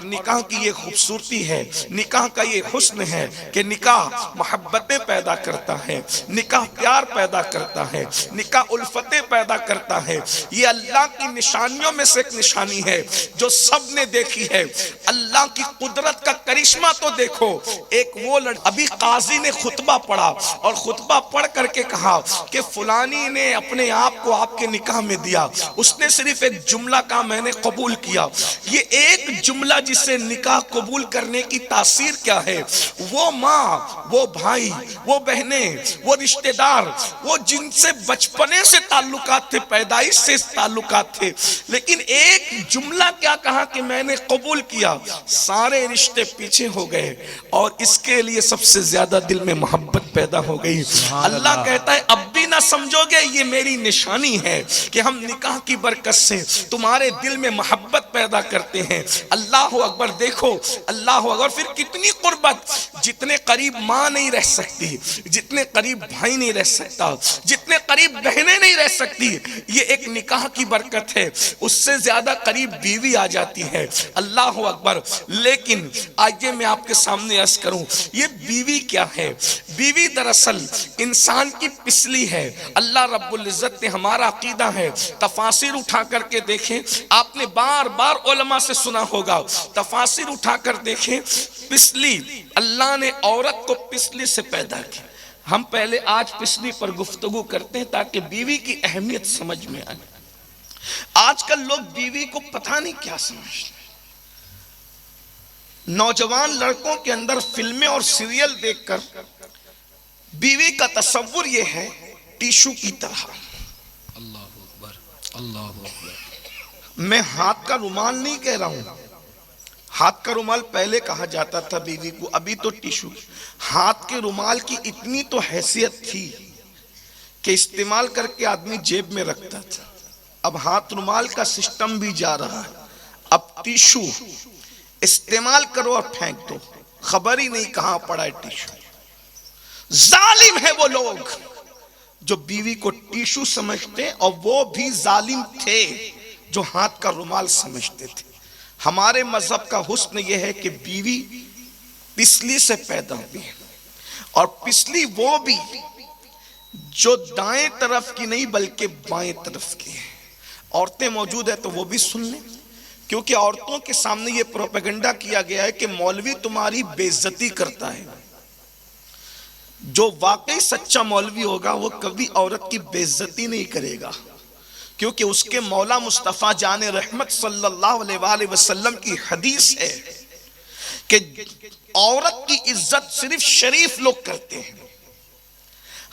نکاح کی یہ خوبصورتی ہے، نکاح کا یہ حسن ہے کہ نکاح محبتیں پیدا کرتا ہے، نکاح پیار پیدا کرتا ہے، نکاح الفتیں پیدا کرتا ہے۔ یہ اللہ کی نشانیوں میں سے ایک نشانی ہے جو سب نے دیکھی ہے۔ اللہ کی قدرت کا کرشمہ تو دیکھو، ایک وہ ابھی قاضی نے خطبہ پڑھا اور خطبہ پڑھ کر کے کہا کہ فلانی نے اپنے آپ کو آپ کے نکاح میں دیا، اس نے صرف ایک جملہ کہا میں نے قبول کیا۔ یہ ایک جملہ جسے نکاح قبول کرنے کی تاثیر کیا ہے؟ وہ ماں، وہ بھائی، وہ بہنیں، وہ رشتہ دار، وہ جن سے بچپنے سے تعلقات تھے، پیدائش سے تعلقات تھے، لیکن ایک جملہ کیا کہا کہ میں نے قبول کیا، سارے رشتے پیچھے ہو گئے اور اس کے لیے سب سے زیادہ دل میں محبت پیدا ہو گئی۔ اللہ کہتا ہے اب بھی نہ سمجھو گے، یہ میری نشانی ہے کہ ہم نکاح کی برکت سے تمہارے دل میں محبت پیدا کرتے ہیں۔ اللہ اکبر، دیکھو اللہ اکبر، پھر کتنی قربت، جتنے قریب ماں نہیں رہ سکتی، جتنے قریب بھائی نہیں رہ سکتا، جتنے قریب بہنیں نہیں رہ سکتی، یہ ایک نکاح کی برکت ہے۔ اس سے زیادہ قریب بیوی آ جاتی ہے۔ اللہ اکبر۔ لیکن آئیے میں آپ کے سامنے عرض کروں، یہ بیوی کیا ہے؟ بیوی دراصل انسان کی پسلی ہے۔ اللہ رب العزت نے، ہمارا عقیدہ ہے، تفاسیر اٹھا کر کے دیکھیں، آپ نے بار بار علماء سے سنا ہوگا، تفاسیر اٹھا کر دیکھیں، پسلی، اللہ نے عورت کو پسلی سے پیدا کیا۔ ہم پہلے آج پسلی پر گفتگو کرتے ہیں تاکہ بیوی کی اہمیت سمجھ میں آئے۔ آج کل لوگ بیوی کو پتہ نہیں کیا سمجھتے۔ نوجوان لڑکوں کے اندر فلمیں اور سیریل دیکھ کر بیوی کا تصور یہ ہے ٹیشو کی طرح۔ اللہ اکبر، اللہ اکبر۔ میں ہاتھ کا رومال نہیں کہہ رہا ہوں، ہاتھ کا رومال پہلے کہا جاتا تھا بیوی کو، ابھی تو ٹیشو۔ ہاتھ کے رومال کی اتنی تو حیثیت تھی کہ استعمال کر کے آدمی جیب میں رکھتا تھا۔ اب ہاتھ رومال کا سسٹم بھی جا رہا ہے، اب ٹیشو استعمال کرو اور پھینک دو، خبر ہی نہیں کہاں پڑا ہے ٹیشو۔ ظالم ہے وہ لوگ جو بیوی کو ٹیشو سمجھتے، اور وہ بھی ظالم تھے جو ہاتھ کا رومال سمجھتے تھے۔ ہمارے مذہب کا حسن یہ ہے کہ بیوی پسلی سے پیدا ہوئی ہے، اور پسلی وہ بھی جو دائیں طرف کی نہیں بلکہ بائیں طرف کی ہے۔ عورتیں موجود ہیں تو وہ بھی سن لیں، کیونکہ عورتوں کے سامنے یہ پروپیگنڈا کیا گیا ہے کہ مولوی تمہاری بے عزتی کرتا ہے۔ جو واقعی سچا مولوی ہوگا وہ کبھی عورت کی بے عزتی نہیں کرے گا، کیونکہ اس کے مولا مصطفیٰ جان رحمت صلی اللہ علیہ وآلہ وسلم کی حدیث ہے کہ عورت کی عزت صرف شریف لوگ کرتے ہیں۔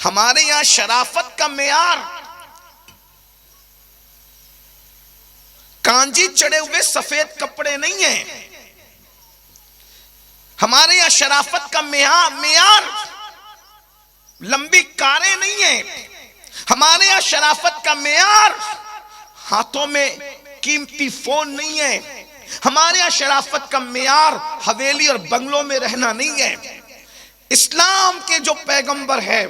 ہمارے یہاں شرافت کا معیار کانجی چڑھے ہوئے سفید کپڑے نہیں ہیں، ہمارے یہاں شرافت کا معیار لمبی کاریں نہیں ہیں، ہمارے یہاں شرافت کا معیار ہاتھوں میں قیمتی فون نہیں ہے، ہمارے یہاں شرافت کا معیار حویلی اور بنگلوں میں رہنا نہیں ہے۔ اسلام کے جو پیغمبر ہے،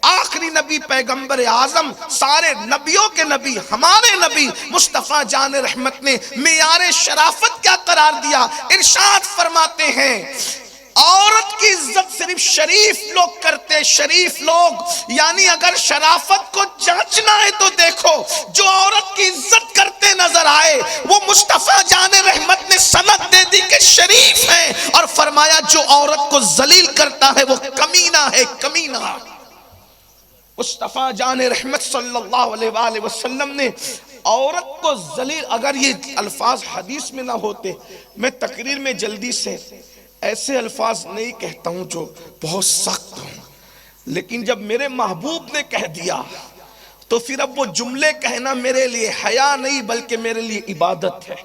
آخری نبی پیغمبر اعظم، سارے نبیوں کے نبی، ہمارے نبی مصطفیٰ جان رحمت نے معیار شرافت کیا قرار دیا؟ ارشاد فرماتے ہیں عورت کی عزت صرف شریف لوگ کرتے، شریف لوگ، یعنی اگر شرافت کو جانچنا ہے تو دیکھو جو عورت کی عزت کرتے نظر آئے وہ مصطفیٰ جان رحمت نے سند دے دی کہ شریف ہیں، اور فرمایا جو عورت کو ذلیل کرتا ہے وہ کمینہ ہے، کمینہ۔ مصطفیٰ جان رحمت صلی اللہ علیہ وآلہ وسلم نے عورت کو ذلیل، اگر یہ الفاظ حدیث میں نہ ہوتے، میں تقریر میں جلدی سے ایسے الفاظ نہیں کہتا ہوں جو بہت سخت ہوں، لیکن جب میرے محبوب نے کہہ دیا تو پھر اب وہ جملے کہنا میرے لیے حیا نہیں بلکہ میرے لیے عبادت ہے،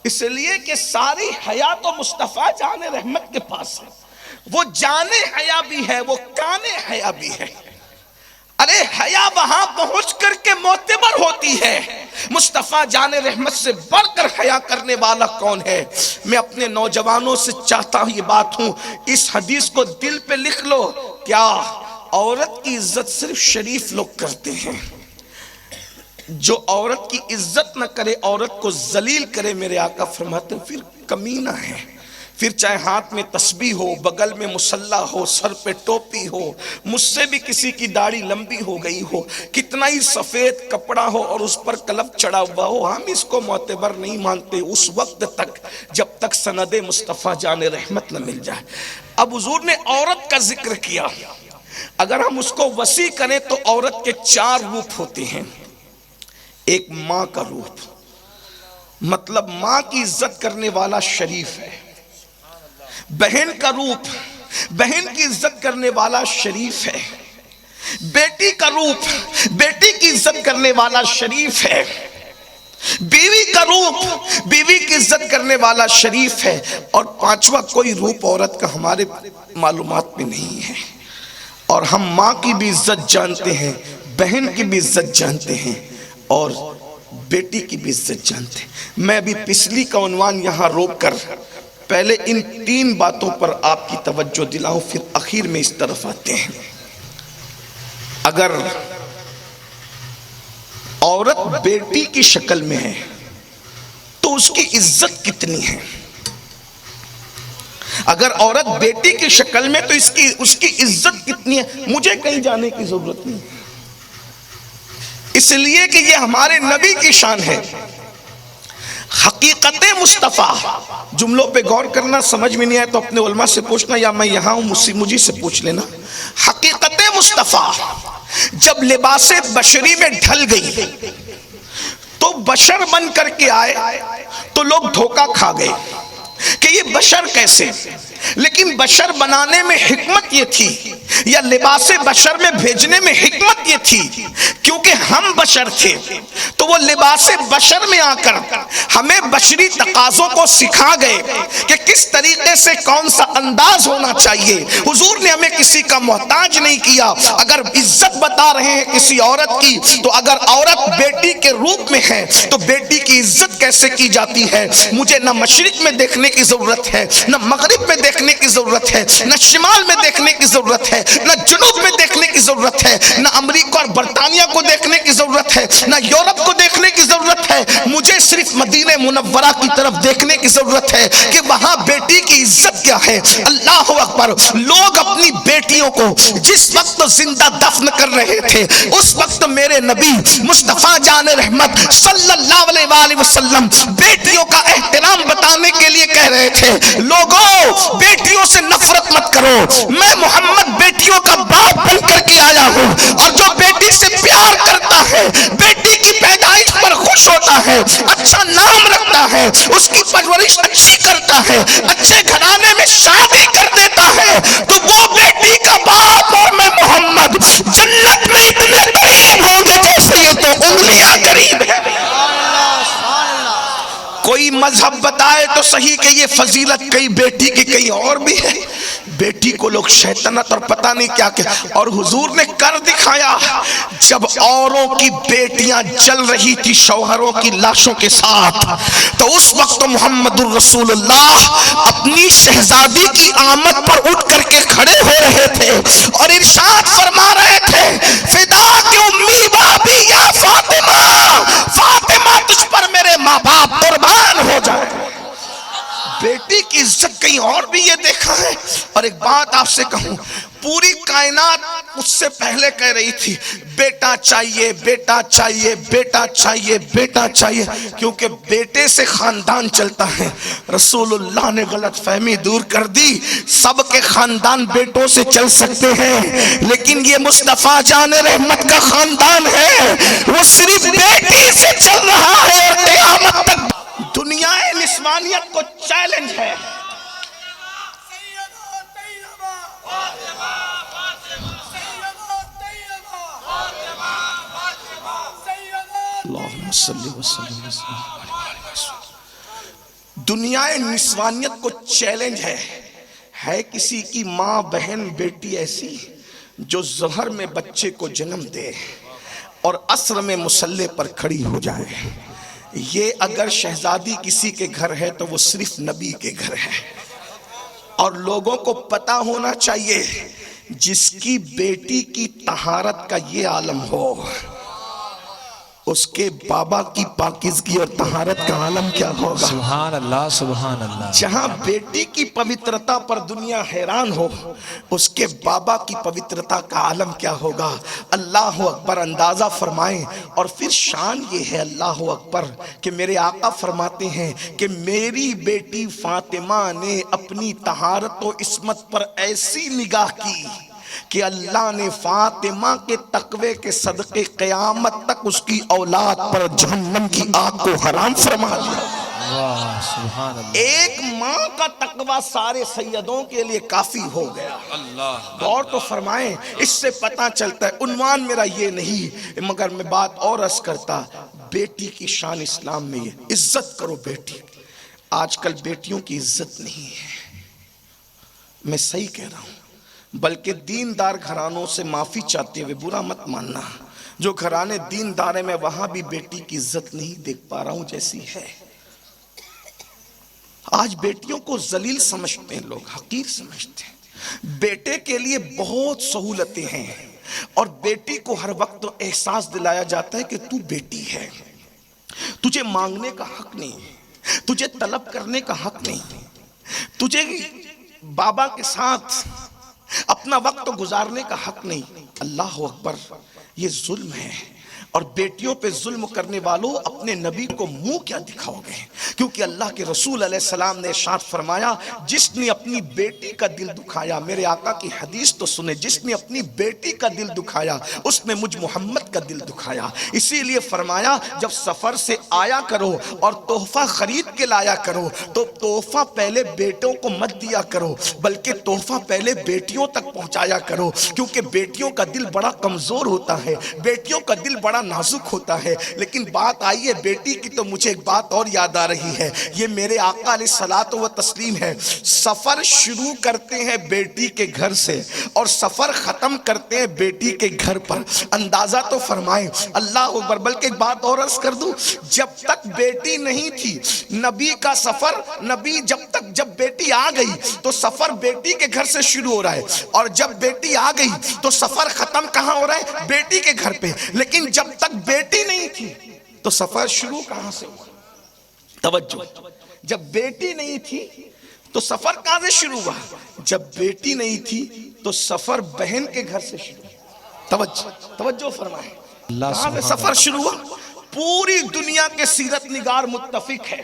اس لیے کہ ساری حیا تو مصطفیٰ جان رحمت کے پاس ہے، وہ جانے حیا بھی ہے، وہ کانے حیا بھی ہے۔ ارے حیا وہاں پہنچ کر کے معتبر ہوتی ہے، مصطفیٰ جان رحمت سے بڑھ کر حیا کرنے والا کون ہے؟ میں اپنے نوجوانوں سے چاہتا ہوں یہ بات ہوں، اس حدیث کو دل پہ لکھ لو، کیا عورت کی عزت صرف شریف لوگ کرتے ہیں؟ جو عورت کی عزت نہ کرے، عورت کو ذلیل کرے، میرے آقا فرماتے ہیں پھر کمینہ ہے۔ پھر چاہے ہاتھ میں تسبیح ہو، بغل میں مسلح ہو، سر پہ ٹوپی ہو، مجھ سے بھی کسی کی داڑھی لمبی ہو گئی ہو، کتنا ہی سفید کپڑا ہو اور اس پر کلف چڑھا ہوا ہو، ہم اس کو معتبر نہیں مانتے اس وقت تک جب تک سند مصطفیٰ جان رحمت نہ مل جائے۔ اب حضور نے عورت کا ذکر کیا، اگر ہم اس کو وسیع کریں تو عورت کے 4 روپ ہوتے ہیں۔ ایک ماں کا روپ، مطلب ماں کی عزت کرنے والا شریف ہے۔ بہن کا روپ، بہن کی عزت کرنے والا شریف ہے۔ بیٹی کا روپ، بیٹی کی عزت کرنے والا شریف ہے۔ بیوی کا روپ، بیوی کی عزت کرنے والا شریف ہے۔ اور 5واں کوئی روپ عورت کا ہمارے معلومات میں نہیں ہے۔ اور ہم ماں کی بھی عزت جانتے ہیں، بہن کی بھی عزت جانتے ہیں اور بیٹی کی بھی عزت جانتے ہیں۔ میں ابھی پچھلی کا عنوان یہاں روک کر پہلے ان 3 باتوں پر آپ کی توجہ دلاؤں، پھر اخیر میں اس طرف آتے ہیں۔ اگر عورت بیٹی کی شکل میں ہے تو اس کی عزت کتنی ہے؟ اگر عورت بیٹی کی شکل میں تو اس کی عزت کتنی ہے؟ مجھے کہیں جانے کی ضرورت نہیں، اس لیے کہ یہ ہمارے نبی کی شان ہے۔ حقیقت مصطفیٰ، جملوں پہ غور کرنا، سمجھ میں نہیں آئے تو اپنے علماء سے پوچھنا یا میں یہاں ہوں مجھے سے پوچھ لینا۔ حقیقت مصطفیٰ جب لباس بشری میں ڈھل گئی تو بشر بن کر کے آئے تو لوگ دھوکہ کھا گئے کہ یہ بشر کیسے؟ لیکن بشر بنانے میں حکمت یہ تھی، یا لباس بشر میں بھیجنے میں حکمت یہ تھی، کیونکہ ہم بشر تھے تو وہ لباس بشر میں آ کر ہمیں بشری تقاضوں کو سکھا گئے کہ کس طریقے سے کون سا انداز ہونا چاہیے۔ حضور نے ہمیں کسی کا محتاج نہیں کیا۔ اگر عزت بتا رہے ہیں کسی عورت کی تو اگر عورت بیٹی کے روپ میں ہے تو بیٹی کی عزت کیسے کی جاتی ہے؟ مجھے نہ مشرق میں دیکھنے کی ضرورت ہے، نہ مغرب میں دیکھنے کی ضرورت ہے، نہ شمال میں دیکھنے کی ضرورت ہے، نہ جنوب میں دیکھنے کی ضرورت ہے، نہ امریکہ اور برطانیہ کو دیکھنے کی ضرورت ہے، نہ یورپ کو دیکھنے کی ضرورت ہے۔ مجھے صرف مدینہ منورہ کی طرف دیکھنے کی ضرورت ہے کہ وہاں بیٹی کی عزت کیا ہے۔ اللہ اکبر! لوگ اپنی بیٹیوں کو جس وقت زندہ دفن کر رہے تھے اس وقت میرے نبی مصطفیٰ جان رحمت صلی اللہ علیہ وآلہ وسلم بیٹیوں کا احترام بتانے کے لیے کہہ رہے تھے، لوگوں بیٹیوں سے نفرت مت کرو، میں محمد بیٹیوں کا باپ بن کر کے آیا ہوں، اور جو بیٹی سے پیار کرتا ہے، بیٹی کی پیدائش پر خوش ہوتا ہے، اچھا نام رکھتا ہے، اس کی پرورش اچھی کرتا ہے، اچھے گھرانے میں شادی کر دیتا ہے، تو وہ بیٹی کا باپ اور میں محمد جنت میں اتنے قریب ہوں گے جیسے یہ تو انگلیاں قریب ہے۔ کوئی مذہب بتائے تو صحیح کہ یہ فضیلت کئی بیٹی کی کہیں اور بھی ہے، بیٹی کو لوگ شیطنت اور پتہ نہیں کیا کہ، اور حضور نے کر دکھایا۔ جب اوروں کی بیٹیاں جل رہی تھی شوہروں کی لاشوں کے ساتھ تو اس وقت محمد الرسول اللہ اپنی شہزادی کی آمد پر اٹھ کر کے کھڑے ہو رہے تھے اور ارشاد فرما رہے تھے، فدا کی امی بابی یا فاطمہ، فاطمہ تجھ پر میرے ماں باپ قربان ہو جائے۔ بیٹی کی عزت کہیں اور بھی یہ دیکھا ہے۔ اور ایک بات آپ سے کہوں، پوری کائنات مجھ سے پہلے کہہ رہی تھی بیٹا چاہیے، بیٹا چاہیے، بیٹا چاہیے، بیٹا چاہیے، کیونکہ بیٹے سے خاندان چلتا ہے۔ رسول اللہ نے غلط فہمی دور کر دی، سب کے خاندان بیٹوں سے چل سکتے ہیں لیکن یہ مصطفیٰ جان رحمت کا خاندان ہے، وہ صرف بیٹی سے چل رہا ہے اور قیامت تک دنیا نسوانیت کو چیلنج ہے۔ اللہم صلی وسلم۔ دنیا نسوانیت کو چیلنج ہے کسی کی ماں بہن بیٹی ایسی جو ظہر میں بچے کو جنم دے اور عصر میں مصلی پر کھڑی ہو جائے۔ یہ اگر شہزادی کسی کے گھر ہے تو وہ صرف نبی کے گھر ہے۔ اور لوگوں کو پتا ہونا چاہیے جس کی بیٹی کی طہارت کا یہ عالم ہو اس کے بابا کی پاکیزگی اور طہارت کا عالم کیا ہوگا؟ سبحان اللہ سبحان اللہ. جہاں بیٹی کی پوترتا پر دنیا حیران ہو، اس کے بابا کی پوترتا کا عالم کیا ہوگا؟ اللہ اکبر. اندازہ فرمائیں. اور پھر شان یہ ہے اللہ اکبر کہ میرے آقا فرماتے ہیں کہ میری بیٹی فاطمہ نے اپنی طہارت و عصمت پر ایسی نگاہ کی کہ اللہ نے فاطمہ کے تقوی کے صدقے قیامت تک اس کی اولاد پر جہنم کی آگ کو حرام فرما دیا. واہ سبحان اللہ. ایک ماں کا تقوی سارے سیدوں کے لیے کافی ہو گیا. اللہ غور تو فرمائیں. اس سے پتہ چلتا ہے، عنوان میرا یہ نہیں مگر میں بات اور عرض کرتا، بیٹی کی شان اسلام میں یہ عزت کرو بیٹی. آج کل بیٹیوں کی عزت نہیں ہے، میں صحیح کہہ رہا ہوں. بلکہ دیندار گھرانوں سے معافی چاہتے ہوئے برا مت ماننا، جو گھرانے دیندار ہیں میں وہاں بھی بیٹی کی عزت نہیں دیکھ پا رہا ہوں جیسی ہے. آج بیٹیوں کو ذلیل سمجھتے ہیں لوگ، حقیر سمجھتے ہیں. بیٹے کے لیے بہت سہولتیں ہیں اور بیٹی کو ہر وقت احساس دلایا جاتا ہے کہ تو بیٹی ہے، تجھے مانگنے کا حق نہیں، تجھے طلب کرنے کا حق نہیں، تجھے بابا کے ساتھ اپنا وقت گزارنے کا حق نہیں. اللہ اکبر. یہ ظلم ہے. اور بیٹیوں پہ ظلم کرنے والوں اپنے نبی کو منہ کیا دکھاؤ گے؟ کیونکہ اللہ کے رسول علیہ السلام نے ارشاد فرمایا، جس نے اپنی بیٹی کا دل دکھایا، میرے آقا کی حدیث تو سنے، جس نے اپنی بیٹی کا دل دکھایا اس نے مجھ محمد کا دل دکھایا. اسی لیے فرمایا جب سفر سے آیا کرو اور تحفہ خرید کے لایا کرو تو تحفہ پہلے بیٹوں کو مت دیا کرو بلکہ تحفہ پہلے بیٹیوں تک پہنچایا کرو، کیونکہ بیٹیوں کا دل بڑا کمزور ہوتا ہے، بیٹیوں کا دل بڑا نازک ہوتا ہے. لیکن بات آئی ہے بیٹی کی تو مجھے ایک بات اور یاد آ رہی ہے. یہ میرے آقا علیہ الصلوۃ والتسلیم ہے. سفر شروع کرتے ہیں بیٹی کے گھر سے اور سفر ختم کرتے ہیں بیٹی کے گھر پر. اندازہ تو فرمائیں. اللہ اکبر. بلکہ ایک بات اور عرض کر دوں، جب تک بیٹی نہیں تھی نبی کا سفر، نبی جب بیٹی آ گئی تو سفر بیٹی کے گھر سے شروع ہو رہا ہے، اور جب بیٹی آ گئی تو سفر ختم کہاں ہو رہا ہے؟ بیٹی کے گھر پہ. لیکن جب تک بیٹی نہیں تھی تو سفر شروع کہاں سے ہوا؟ توجہ. جب بیٹی نہیں تھی تو سفر کہاں سے شروع ہوا؟ جب بیٹی نہیں تھی تو سفر بہن کے گھر سے شروع ہوا. توجہ فرمائیں. کہاں سے سفر شروع ہوا؟ پوری دنیا کے سیرت نگار متفق ہے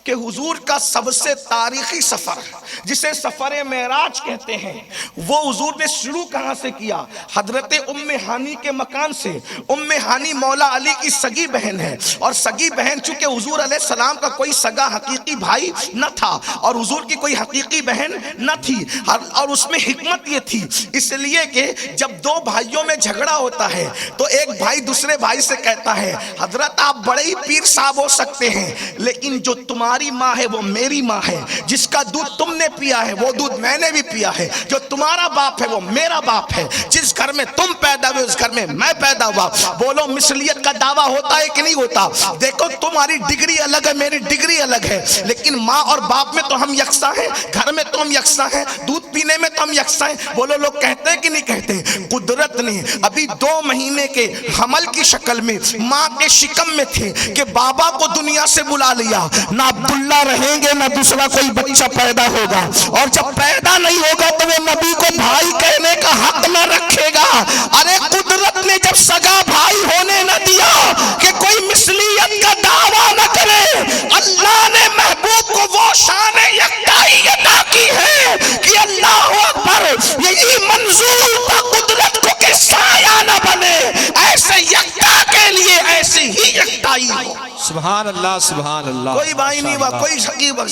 کہ حضور کا سب سے تاریخی سفر جسے سفر معراج کہتے ہیں وہ حضور نے شروع کہاں سے کیا؟ حضرت ام ہانی کے مکان سے. ام ہانی مولا علی کی سگی بہن ہے، اور سگی بہن چونکہ حضور علیہ السلام کا کوئی سگا حقیقی بھائی نہ تھا اور حضور کی کوئی حقیقی بہن نہ تھی، اور اس میں حکمت یہ تھی اس لیے کہ جب دو بھائیوں میں جھگڑا ہوتا ہے تو ایک بھائی دوسرے بھائی سے کہتا ہے حضرت آپ بڑے ہی پیر صاحب ہو سکتے ہیں لیکن جو تمہاری ماں ہے وہ میری ماں ہے، جس کا دودھ تم نے پیا ہے وہ دودھ میں نے بھی پیا ہے، جو تمہارا باپ ہے وہ میرا باپ ہے، جس گھر میں تم پیدا ہوئے اس گھر میں میں پیدا ہوا. بولو مثلیت کا دعویٰ ہوتا ہے کہ نہیں ہوتا؟ دیکھو تمہاری ڈگری الگ ہے، میری ڈگری الگ ہے، لیکن ماں اور باپ میں تو ہم یکساں ہیں، گھر میں تو ہم یکساں ہیں، دودھ پینے میں تو ہم یکساں ہیں. بولو لوگ کہتے ہیں کہ نہیں کہتے؟ قدرت نے ابھی 2 مہینے کے حمل کی شکل میں ماں کے شکم میں تھے کہ بابا کو دنیا سے بلا لیا، نہ عبداللہ رہیں گے نہ دوسرا کوئی بچہ پیدا ہوگا، اور جب پیدا نہیں ہوگا تو وہ نبی کو بھائی کہنے کا حق نہ رکھے گا. ارے قدرت نے جب سگا بھائی ہونے نہ دیا کہ کوئی مثلیت کا دعویٰ نہ کرے، اللہ نے محبوب کو وہ شان یکتائی عطا کی ہے کہ اللہ اکبر یہی منظور تھا قدرت کو کہ سایہ نہ بنے، ایسے یکتا کے لیے ایسی ہی یکتائی ہو. سبحان اللہ سبحان اللہ. کوئی بھائی نہیں ہوا، کوئی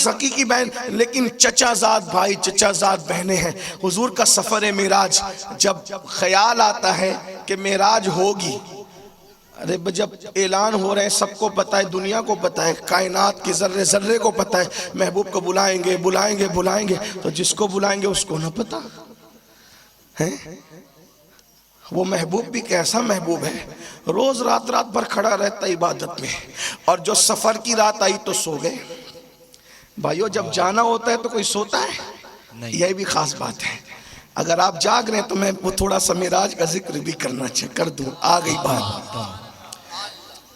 حقیقی بہن، لیکن چچا زاد بھائی چچا زاد بہنیں ہیں. حضور کا سفر معراج جب خیال آتا ہے کہ معراج ہوگی، ارے جب اعلان ہو رہے ہیں سب کو پتہ ہے، دنیا کو پتہ ہے، کائنات کے ذرے ذرے کو پتہ ہے محبوب کو بلائیں گے بلائیں گے بلائیں گے، تو جس کو بلائیں گے اس کو نہ پتہ ہے. وہ محبوب بھی کیسا محبوب ہے، روز رات بھر کھڑا رہتا عبادت میں، اور جو سفر کی رات آئی تو سو گئے. بھائیو جب جانا ہوتا ہے تو کوئی سوتا ہے؟ یہ بھی خاص بات ہے. اگر آپ جاگ رہے ہیں تو میں وہ تھوڑا سا معراج کا ذکر بھی کر دوں. آ گئی بات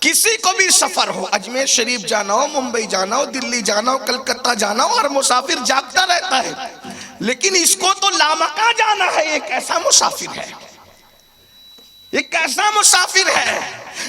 کسی کو بھی سفر ہو، اجمیر شریف جانا ہو، ممبئی جانا ہو، دلی جانا ہو، کلکتہ جانا ہو، اور مسافر جاگتا رہتا ہے، لیکن اس کو تو لامکاں جانا ہے۔ ایک ایسا مسافر ہے، ایک ایسا مسافر ہے،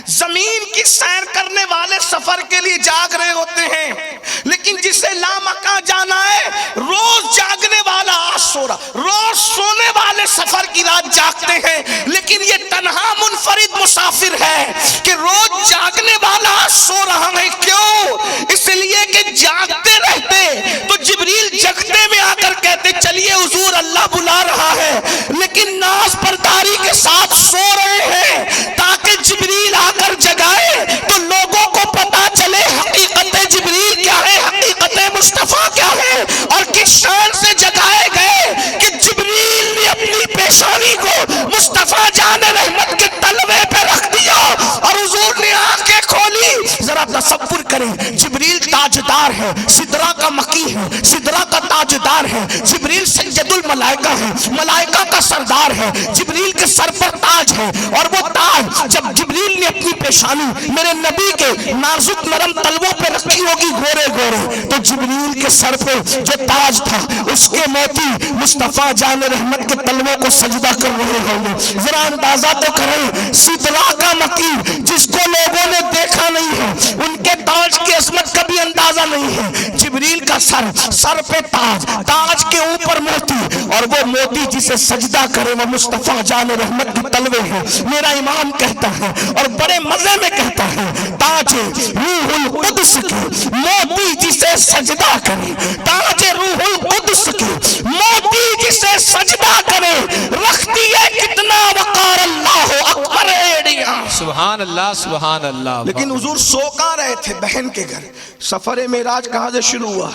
زمین کی سیر کرنے والے سفر کے لیے جاگ رہے ہوتے ہیں، لیکن جسے لامکاں جانا ہے، روز جاگنے والا آج سو رہا، روز سونے والے سفر کی رات جاگتے ہیں، لیکن یہ تنہا منفرد مسافر ہے کہ روز جاگنے والا آج سو رہا ہے۔ کیوں؟ اس لیے کہ جاگتے رہتے تو جبریل جگتے میں آ کر کہتے چلیے حضور اللہ بلا رہا ہے، لیکن ناز برداری کے ساتھ سو رہے ہیں تاکہ جبریل آ کر جگائے تو لوگوں کو پتا چلے حقیقت جبریل کیا ہے، حقیقت مصطفیٰ کیا ہے، اور کس شان سے جگائے گئے کہ جبریل نے اپنی پیشانی کو مصطفیٰ جان رحمت کے تلوے پہ رکھ دیا اور حضور نے آنکھیں کھولی۔ ذرا تصور کریں، جبریل تاجدار ہے، سدرہ کا مکی ہے، سدرہ کا تاجدار ہے، جبریل سید الملائکہ ہے، ملائکہ کا سردار ہے، جبریل کے سر پر تاج ہے، اور وہ تاج جب جبریل نے اپنی پیشانی میرے نبی کے نازک نرم تلووں پہ رکھی ہوگی گورے گورے، تو جبریل کے سر پہ جو تاج تھا اس کے موتی مصطفیٰ جان رحمت کے تلووں کو سجدہ کر رہے ہوں گے۔ ذرا اندازہ تو کریں، سدرہ کا مکی جس کو لوگوں نے دیکھا نہیں ہے، ان کے تاج کی عظمت کا بھی اندازہ نہیں ہے، جبریل کا سر پہ تاج، تاج کے اوپر موتی، اور وہ موتی جسے سجدہ کرے وہ مصطفیٰ جان رحمت کے تلوے ہیں۔ میرا امام کہتا ہے اور بڑے مزے میں کہتا ہے، تاج روح القدس کی موتی جسے سجدہ کرے، تاج روح القدس کی موتی جسے سجدہ کرے، رکھتی ہے کتنا وقار اللہ اکبر ایڑیاں۔ سبحان اللہ سبحان اللہ۔ لیکن حضور سو کہاں رہے تھے؟ بہن کے گھر۔ سفر معراج کہاں سے شروع ہوا؟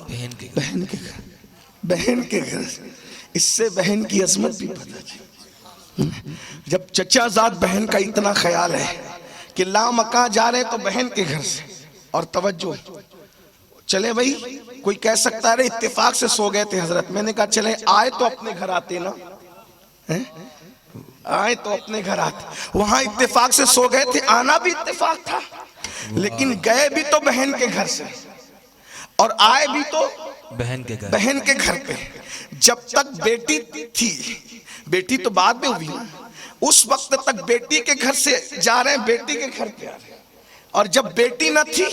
بہن کے بہن کے گھر، بہن کے گھر۔ اس سے بہن کی عظمت بھی پتہ چلی۔ جب چچا زاد بہن کا اتنا خیال ہے کہ لامکاں جا رہے تو بہن کے گھر سے، اور توجہ چلے بھائی، کوئی کہہ سکتا ہے اتفاق سے سو گئے تھے حضرت، میں نے کہا چلیں آئے تو اپنے گھر آتے نا، آئے تو اپنے گھر آتے، وہاں اتفاق سے سو گئے تھے، آنا بھی اتفاق تھا، لیکن گئے بھی تو بہن کے گھر سے اور آئے بھی تو بہن کے گھر، بہن کے گھر پہ۔ جب تک بیٹی تھی، بیٹی تو بعد میں ہوئی نا، اس وقت تک بیٹی کے گھر سے جا رہے ہیں، بیٹی کے گھر پہ آ رہے ہیں، اور جب بیٹی نہ تھی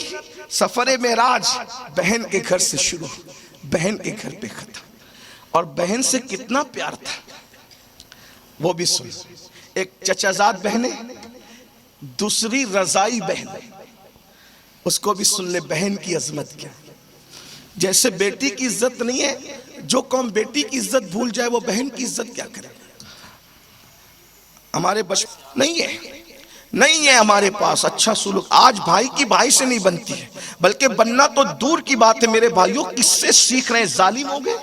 سفر معراج بہن کے گھر سے شروع، بہن کے گھر پہ ختم۔ اور بہن سے کتنا پیار تھا وہ بھی سن۔ ایک چچا زاد بہنیں، دوسری رضائی بہن، اس کو بھی سن لے بہن کی عظمت کیا۔ جیسے بیٹی کی عزت نہیں ہے، جو قوم بیٹی کی عزت بھول جائے وہ بہن کی عزت کیا کرے؟ ہمارے بچپن نہیں ہے ہمارے پاس اچھا سلوک۔ آج بھائی کی بھائی سے نہیں بنتی ہے، بلکہ بننا تو دور کی بات ہے۔ میرے بھائیوں کس سے سیکھ رہے ہیں؟ ظالم ہو گئے۔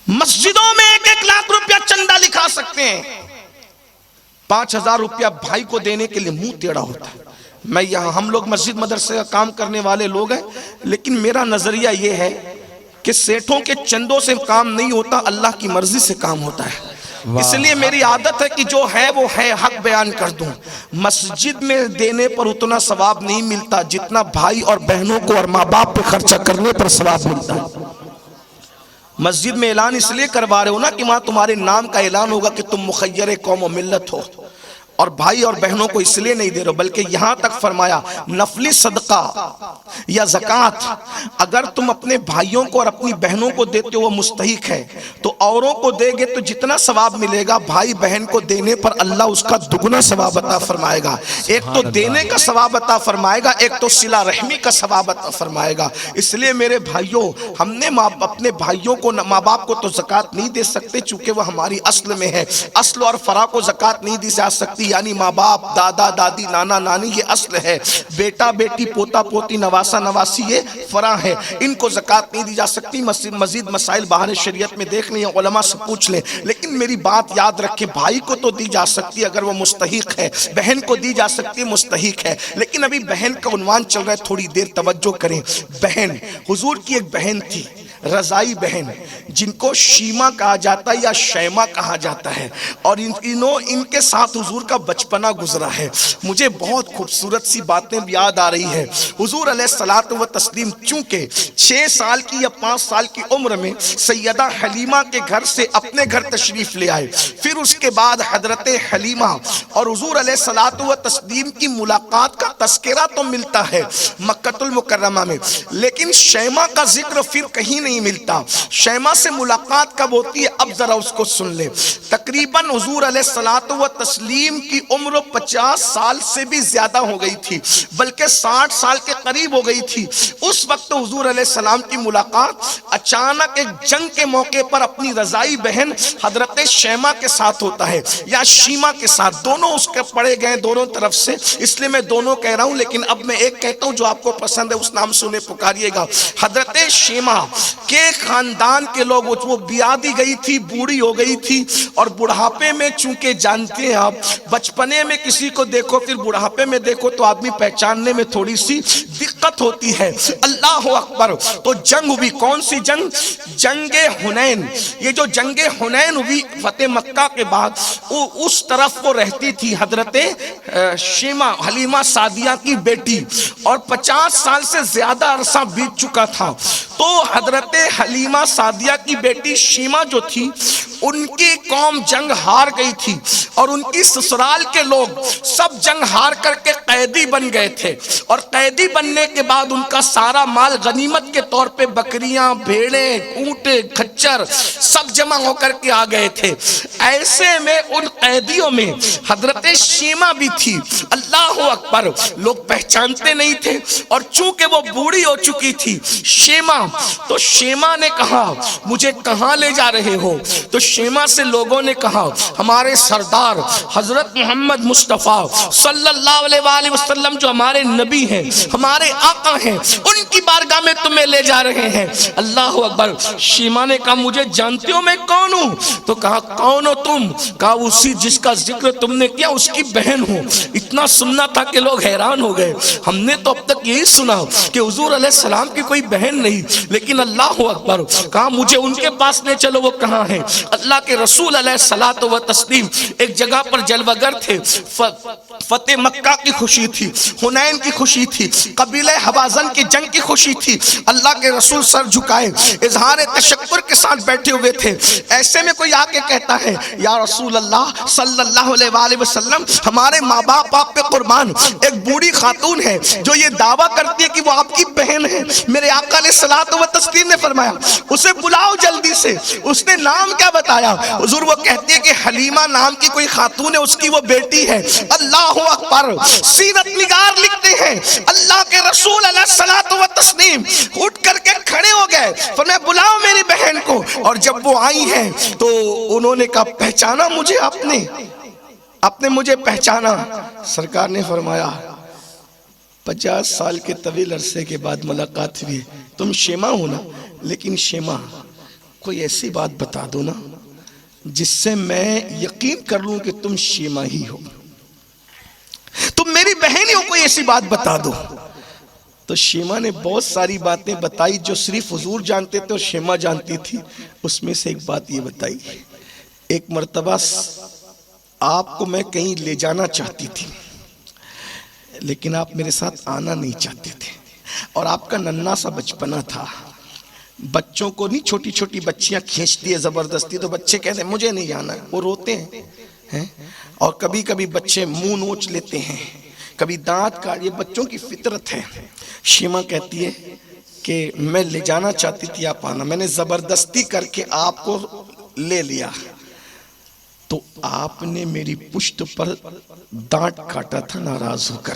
مسجدوں میں 1-1 لاکھ روپیہ چندہ لکھا سکتے ہیں، 5,000 روپیہ بھائی کو دینے کے لیے منہ ٹیڑھا ہوتا ہے۔ میں یہاں، ہم لوگ مسجد مدرسے کا کام کرنے والے لوگ ہیں، لیکن میرا نظریہ یہ ہے کہ سیٹھوں کے چندوں سے کام نہیں ہوتا، اللہ کی مرضی سے کام ہوتا ہے۔ اس لیے میری عادت ہے کہ جو ہے وہ ہے، حق بیان کر دوں۔ مسجد میں دینے پر اتنا ثواب نہیں ملتا جتنا بھائی اور بہنوں کو اور ماں باپ پہ خرچہ کرنے پر ثواب ملتا ہے۔ مسجد میں اعلان اس لیے کروا رہے ہو نا کہ وہاں تمہارے نام کا اعلان ہوگا کہ تم مخیر قوم و ملت ہو، اور بھائی اور بہنوں کو اس لیے نہیں دے رہے، بلکہ یہاں تک فرمایا نفلی صدقہ یا زکوٰۃ اگر تم اپنے بھائیوں کو اور اپنی بہنوں کو دیتے ہو وہ مستحق ہے، تو اوروں کو دے گے تو جتنا ثواب ملے گا بھائی بہن کو دینے پر اللہ اس کا دگنا ثواب عطا فرمائے گا۔ ایک تو دینے کا ثواب عطا فرمائے گا، ایک تو صلہ رحمی کا ثواب عطا فرمائے گا۔ اس لیے میرے بھائیوں، ہم نے اپنے بھائیوں کو، ماں باپ کو تو زکوٰۃ نہیں دے سکتے چونکہ وہ ہماری اصل میں ہے، اصل اور فرع کو زکوٰۃ نہیں دی جا سکتی، یعنی ماں باپ، دادا دادی، نانا نانی یہ اصل ہے، بیٹا بیٹی، پوتا پوتی، نواسا نواسی یہ فرع ہے، ان کو زکوٰۃ نہیں دی جا سکتی۔ مزید مسائل باہر شریعت میں دیکھ لیں، علماء سے پوچھ لیں، لیکن میری بات یاد رکھیں، بھائی کو تو دی جا سکتی ہے اگر وہ مستحق ہے، بہن کو دی جا سکتی ہے مستحق ہے، لیکن ابھی بہن کا عنوان چل رہا ہے، تھوڑی دیر توجہ کریں۔ بہن، حضور کی ایک بہن تھی رضائی بہن جن کو شیما کہا جاتا ہے یا شیما کہا جاتا ہے، اور ان کے ساتھ حضور کا بچپنا گزرا ہے۔ مجھے بہت خوبصورت سی باتیں یاد آ رہی ہے۔ حضور علیہ الصلوۃ والتسلیم چونکہ 6 سال کی یا 5 سال کی عمر میں سیدہ حلیمہ کے گھر سے اپنے گھر تشریف لے آئے، پھر اس کے بعد حضرت حلیمہ اور حضور علیہ الصلوۃ والتسلیم کی ملاقات کا تذکرہ تو ملتا ہے مکہ المکرمہ میں، لیکن شیما کا ذکر پھر کہیں نہیں ملتا۔ شیما سے ملاقات کب ہوتی ہے اب ذرا اس کو سن لے۔ تقریباً حضور علیہ الصلوۃ والتسلیم کی عمر 50 سال سے بھی زیادہ ہو گئی تھی، بلکہ 60 سال کے قریب ہو گئی تھی۔ اس وقت حضور علیہ السلام کی ملاقات اچانک ایک جنگ کے موقع پر اپنی رضائی بہن حضرت شیما کے ساتھ ہوتا ہے یا شیما کے ساتھ، دونوں اس کے پڑے گئے دونوں طرف سے، اس لیے میں دونوں کہہ رہا ہوں، لیکن اب میں ایک کہتا ہوں جو آپ کو پسند ہے اس نام سے انہیں پکاریے گا۔ حضرت شیما کے خاندان کے لوگ، وہ بیادی گئی تھی، بوڑھی ہو گئی تھی، اور بڑھاپے میں چونکہ جانتے ہیں آپ، بچپنے میں کسی کو دیکھو پھر بڑھاپے میں دیکھو تو آدمی پہچاننے میں تھوڑی سی دقت ہوتی ہے۔ اللہ اکبر! تو جنگ ہوئی، کون سی جنگ؟ جنگ حنین۔ یہ جو جنگ حنین ہوئی فتح مکہ کے بعد، اس طرف وہ رہتی تھی حضرت شیما، حلیمہ سعدیہ کی بیٹی، اور 50 سال سے زیادہ عرصہ بیت چکا تھا۔ تو حضرت حلیمہ سعدیہ کی بیٹی شیما جو تھی، ان کی قوم جنگ ہار گئی تھی، اور ان کی سسرال کے لوگ سب جنگ ہار کر کے قیدی بن گئے تھے، اور قیدی بننے کے بعد ان کا سارا مال غنیمت کے طور پہ بکریاں، بھیڑیں، اونٹیں، کھچر سب جمع ہو کر کے آ گئے تھے۔ ایسے میں ان قیدیوں میں حضرت شیما بھی تھی۔ اللہ اکبر! لوگ پہچانتے نہیں تھے، اور چونکہ وہ بوڑھی ہو چکی تھی شیما، تو شیما نے کہا مجھے کہاں لے جا رہے ہو؟ تو شیما سے لوگوں نے کہا ہمارے سردار حضرت محمد مصطفیٰ صلی اللہ علیہ وآلہ وسلم جو ہمارے نبی ہیں، ہمارے آقا ہیں، ان کی بارگاہ میں تمہیں لے جا رہے ہیں۔ اللہ اکبر! شیما نے کہا مجھے جانتے ہو میں کون ہوں؟ تو کہا کون ہو تم؟ کہا اسی جس کا ذکر تم نے کیا اس کی بہن ہوں۔ اتنا سننا تھا کہ لوگ حیران ہو گئے، ہم نے تو اب تک یہی سنا کہ حضور علیہ السلام کی کوئی بہن نہیں، لیکن اللہ اکبر! کہا مجھے ان کے پاس لے چلو، وہ کہاں ہیں؟ اللہ کے رسول علیہ الصلوۃ والتسلیم ایک جگہ پر جلوہ گر تھے، فتح مکہ کی خوشی تھی، حنین کی خوشی تھی، قبیلہ حوازن کی جنگ کی خوشی تھی۔ اللہ کے رسول سر جھکائے اظہار تشکر کے ساتھ بیٹھے ہوئے تھے۔ ایسے میں کوئی آ کے کہتا ہے یا رسول اللہ صلی اللہ علیہ وآلہ وسلم، ہمارے ماں باپ آپ پہ قربان، ایک بوڑھی خاتون ہے جو یہ دعویٰ کرتی ہے کہ وہ آپ کی بہن ہے۔ میرے آقا علیہ الصلوۃ والتسلیم نے فرمایا اسے بلاؤ جلدی سے۔ اس نے نام کیا بتایا؟ حضور وہ کہتی ہے کہ حلیمہ نام کی کوئی خاتون ہے، اس کی وہ بیٹی ہے۔ اللہ اکبر! سیرت نگار لکھتے ہیں اللہ کے رسول علیہ الصلوۃ والتسلیم اٹھ کر کے کھڑے ہو گئے، فرمایا بلاؤ میری بہن کو۔ اور جب وہ آئی ہیں تو انہوں نے کہا پہچانا مجھے آپ نے مجھے پہچانا؟ سرکار نے فرمایا 50 سال کے طویل عرصے کے بعد ملاقات ہوئی، تم شیما ہو نا؟ لیکن شیما کوئی ایسی بات بتا دو نا جس سے میں یقین کر لوں کہ تم شیما ہی ہو، تم میری بہن ہی ہو، کوئی ایسی بات بتا دو۔ تو شیما نے بہت ساری باتیں بتائی جو صرف حضور جانتے تھے اور شیما جانتی تھی۔ اس میں سے ایک بات یہ بتائی، ایک مرتبہ آپ کو میں کہیں لے جانا چاہتی تھی، لیکن آپ میرے ساتھ آنا نہیں چاہتے تھے، اور آپ کا ننھا سا بچپنا تھا۔ بچوں کو نہیں، چھوٹی چھوٹی بچیاں کھینچتی ہے زبردستی، تو بچے کہتے ہیں مجھے نہیں جانا، وہ روتے ہیں، اور کبھی کبھی بچے منہ نوچ لیتے ہیں، کبھی دانت کاٹ، یہ بچوں کی فطرت ہے۔ شیما کہتی ہے کہ میں لے جانا چاہتی تھی، آپ آنا، میں نے زبردستی کر کے آپ کو لے لیا، تو آپ نے میری پشت پر دانت کاٹا تھا ناراض ہو کر،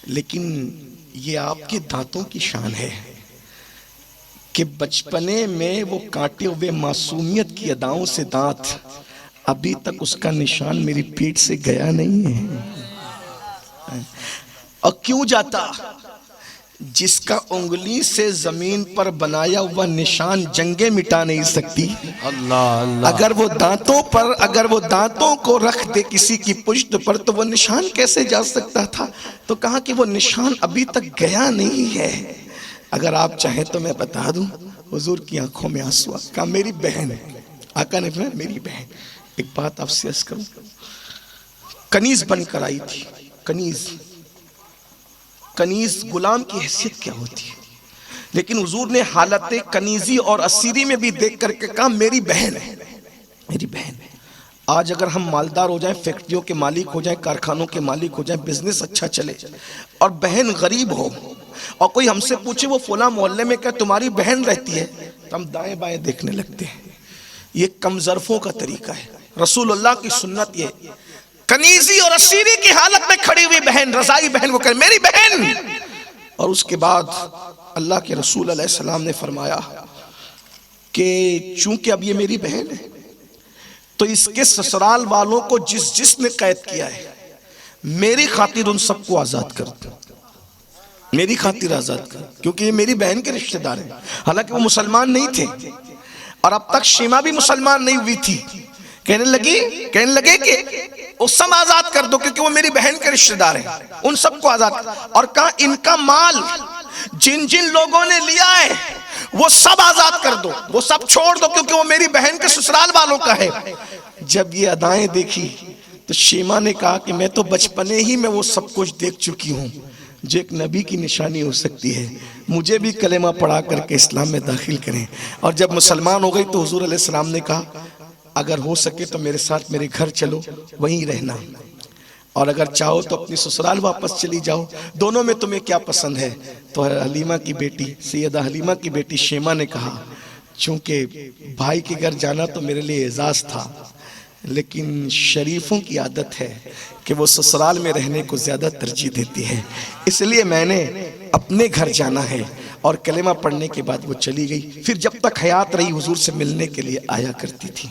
لیکن یہ آپ کے دانتوں کی شان ہے کہ بچپنے میں وہ کاٹے ہوئے معصومیت کی اداؤں سے دانت ابھی تک اس کا نشان میری پیٹ سے گیا نہیں ہے۔ اور کیوں جاتا؟ جس کا انگلی سے زمین پر بنایا ہوا نشان جنگیں مٹا نہیں سکتی، اگر وہ دانتوں کو رکھ دے کسی کی پشت پر تو وہ نشان کیسے جا سکتا تھا؟ تو کہا کہ وہ نشان ابھی تک گیا نہیں ہے۔ اگر آپ چاہیں تو میں بتا دوں، حضور کی آنکھوں میں آنسو آ، کہا میری بہن ہے، آقا نے فرمایا میری بہن۔ ایک بات آپ سے عرض کروں، کنیز بن کر آئی تھی، کنیز غلام کی حیثیت کیا ہوتی ہے، لیکن حضور نے حالت کنیزی اور اسیری میں بھی دیکھ کر کے کہا میری بہن ہے، میری بہن ہے۔ آج اگر ہم مالدار ہو جائیں، فیکٹریوں کے مالک ہو جائیں، کارخانوں کے مالک ہو جائیں، بزنس اچھا چلے، اور بہن غریب ہو، اور کوئی ہم سے پوچھے وہ فلاں محلے میں کیا تمہاری بہن رہتی ہے، تو ہم دائیں بائیں دیکھنے لگتے ہیں۔ یہ کم ظرفوں کا طریقہ ہے۔ رسول اللہ کی سنت یہ، کنیزی اور اسیری کی حالت میں کھڑی ہوئی بہن، رضائی بہن کو کہ میری بہن، اور اس کے بعد اللہ کے رسول علیہ السلام نے فرمایا کہ چونکہ اب یہ میری بہن ہے تو اس کے سسرال والوں کو جس نے قید کیا ہے میری خاطر ان سب کو آزاد کر دو، میری خاطر آزاد کر، کیونکہ یہ میری بہن کے رشتہ دار ہیں۔ حالانکہ وہ مسلمان نہیں تھے اور اب تک شیما بھی مسلمان نہیں ہوئی تھی، کہنے لگے کہ وہ سب آزاد کر دو کیونکہ وہ میری بہن کے رشتہ دار ہیں، ان سب کو آزاد کر، اور کہا ان کا مال جن لوگوں نے لیا ہے وہ سب آزاد کر دو، وہ سب چھوڑ دو کیونکہ وہ میری بہن کے سسرال والوں کا ہے۔ جب یہ ادائیں دیکھی تو شیما نے کہا کہ میں تو بچپنے ہی میں وہ سب کچھ دیکھ چکی ہوں جو ایک نبی کی نشانی ہو سکتی ہے، مجھے بھی کلمہ پڑھا کر کے اسلام میں داخل کریں۔ اور جب مسلمان ہو گئی تو حضور علیہ السلام نے کہا اگر ہو سکے تو میرے ساتھ میرے گھر چلو، وہیں رہنا، اور اگر چاہو تو اپنی سسرال واپس چلی جاؤ، دونوں میں تمہیں کیا پسند ہے؟ تو حلیمہ کی بیٹی، سیدہ حلیمہ کی بیٹی شیما نے کہا چونکہ بھائی کے گھر جانا تو میرے لیے اعزاز تھا، لیکن شریفوں کی عادت ہے کہ وہ سسرال میں رہنے کو زیادہ ترجیح دیتی ہے، اس لیے میں نے اپنے گھر جانا ہے۔ اور کلمہ پڑھنے کے بعد وہ چلی گئی، پھر جب تک حیات رہی حضور سے ملنے کے لیے آیا کرتی تھی۔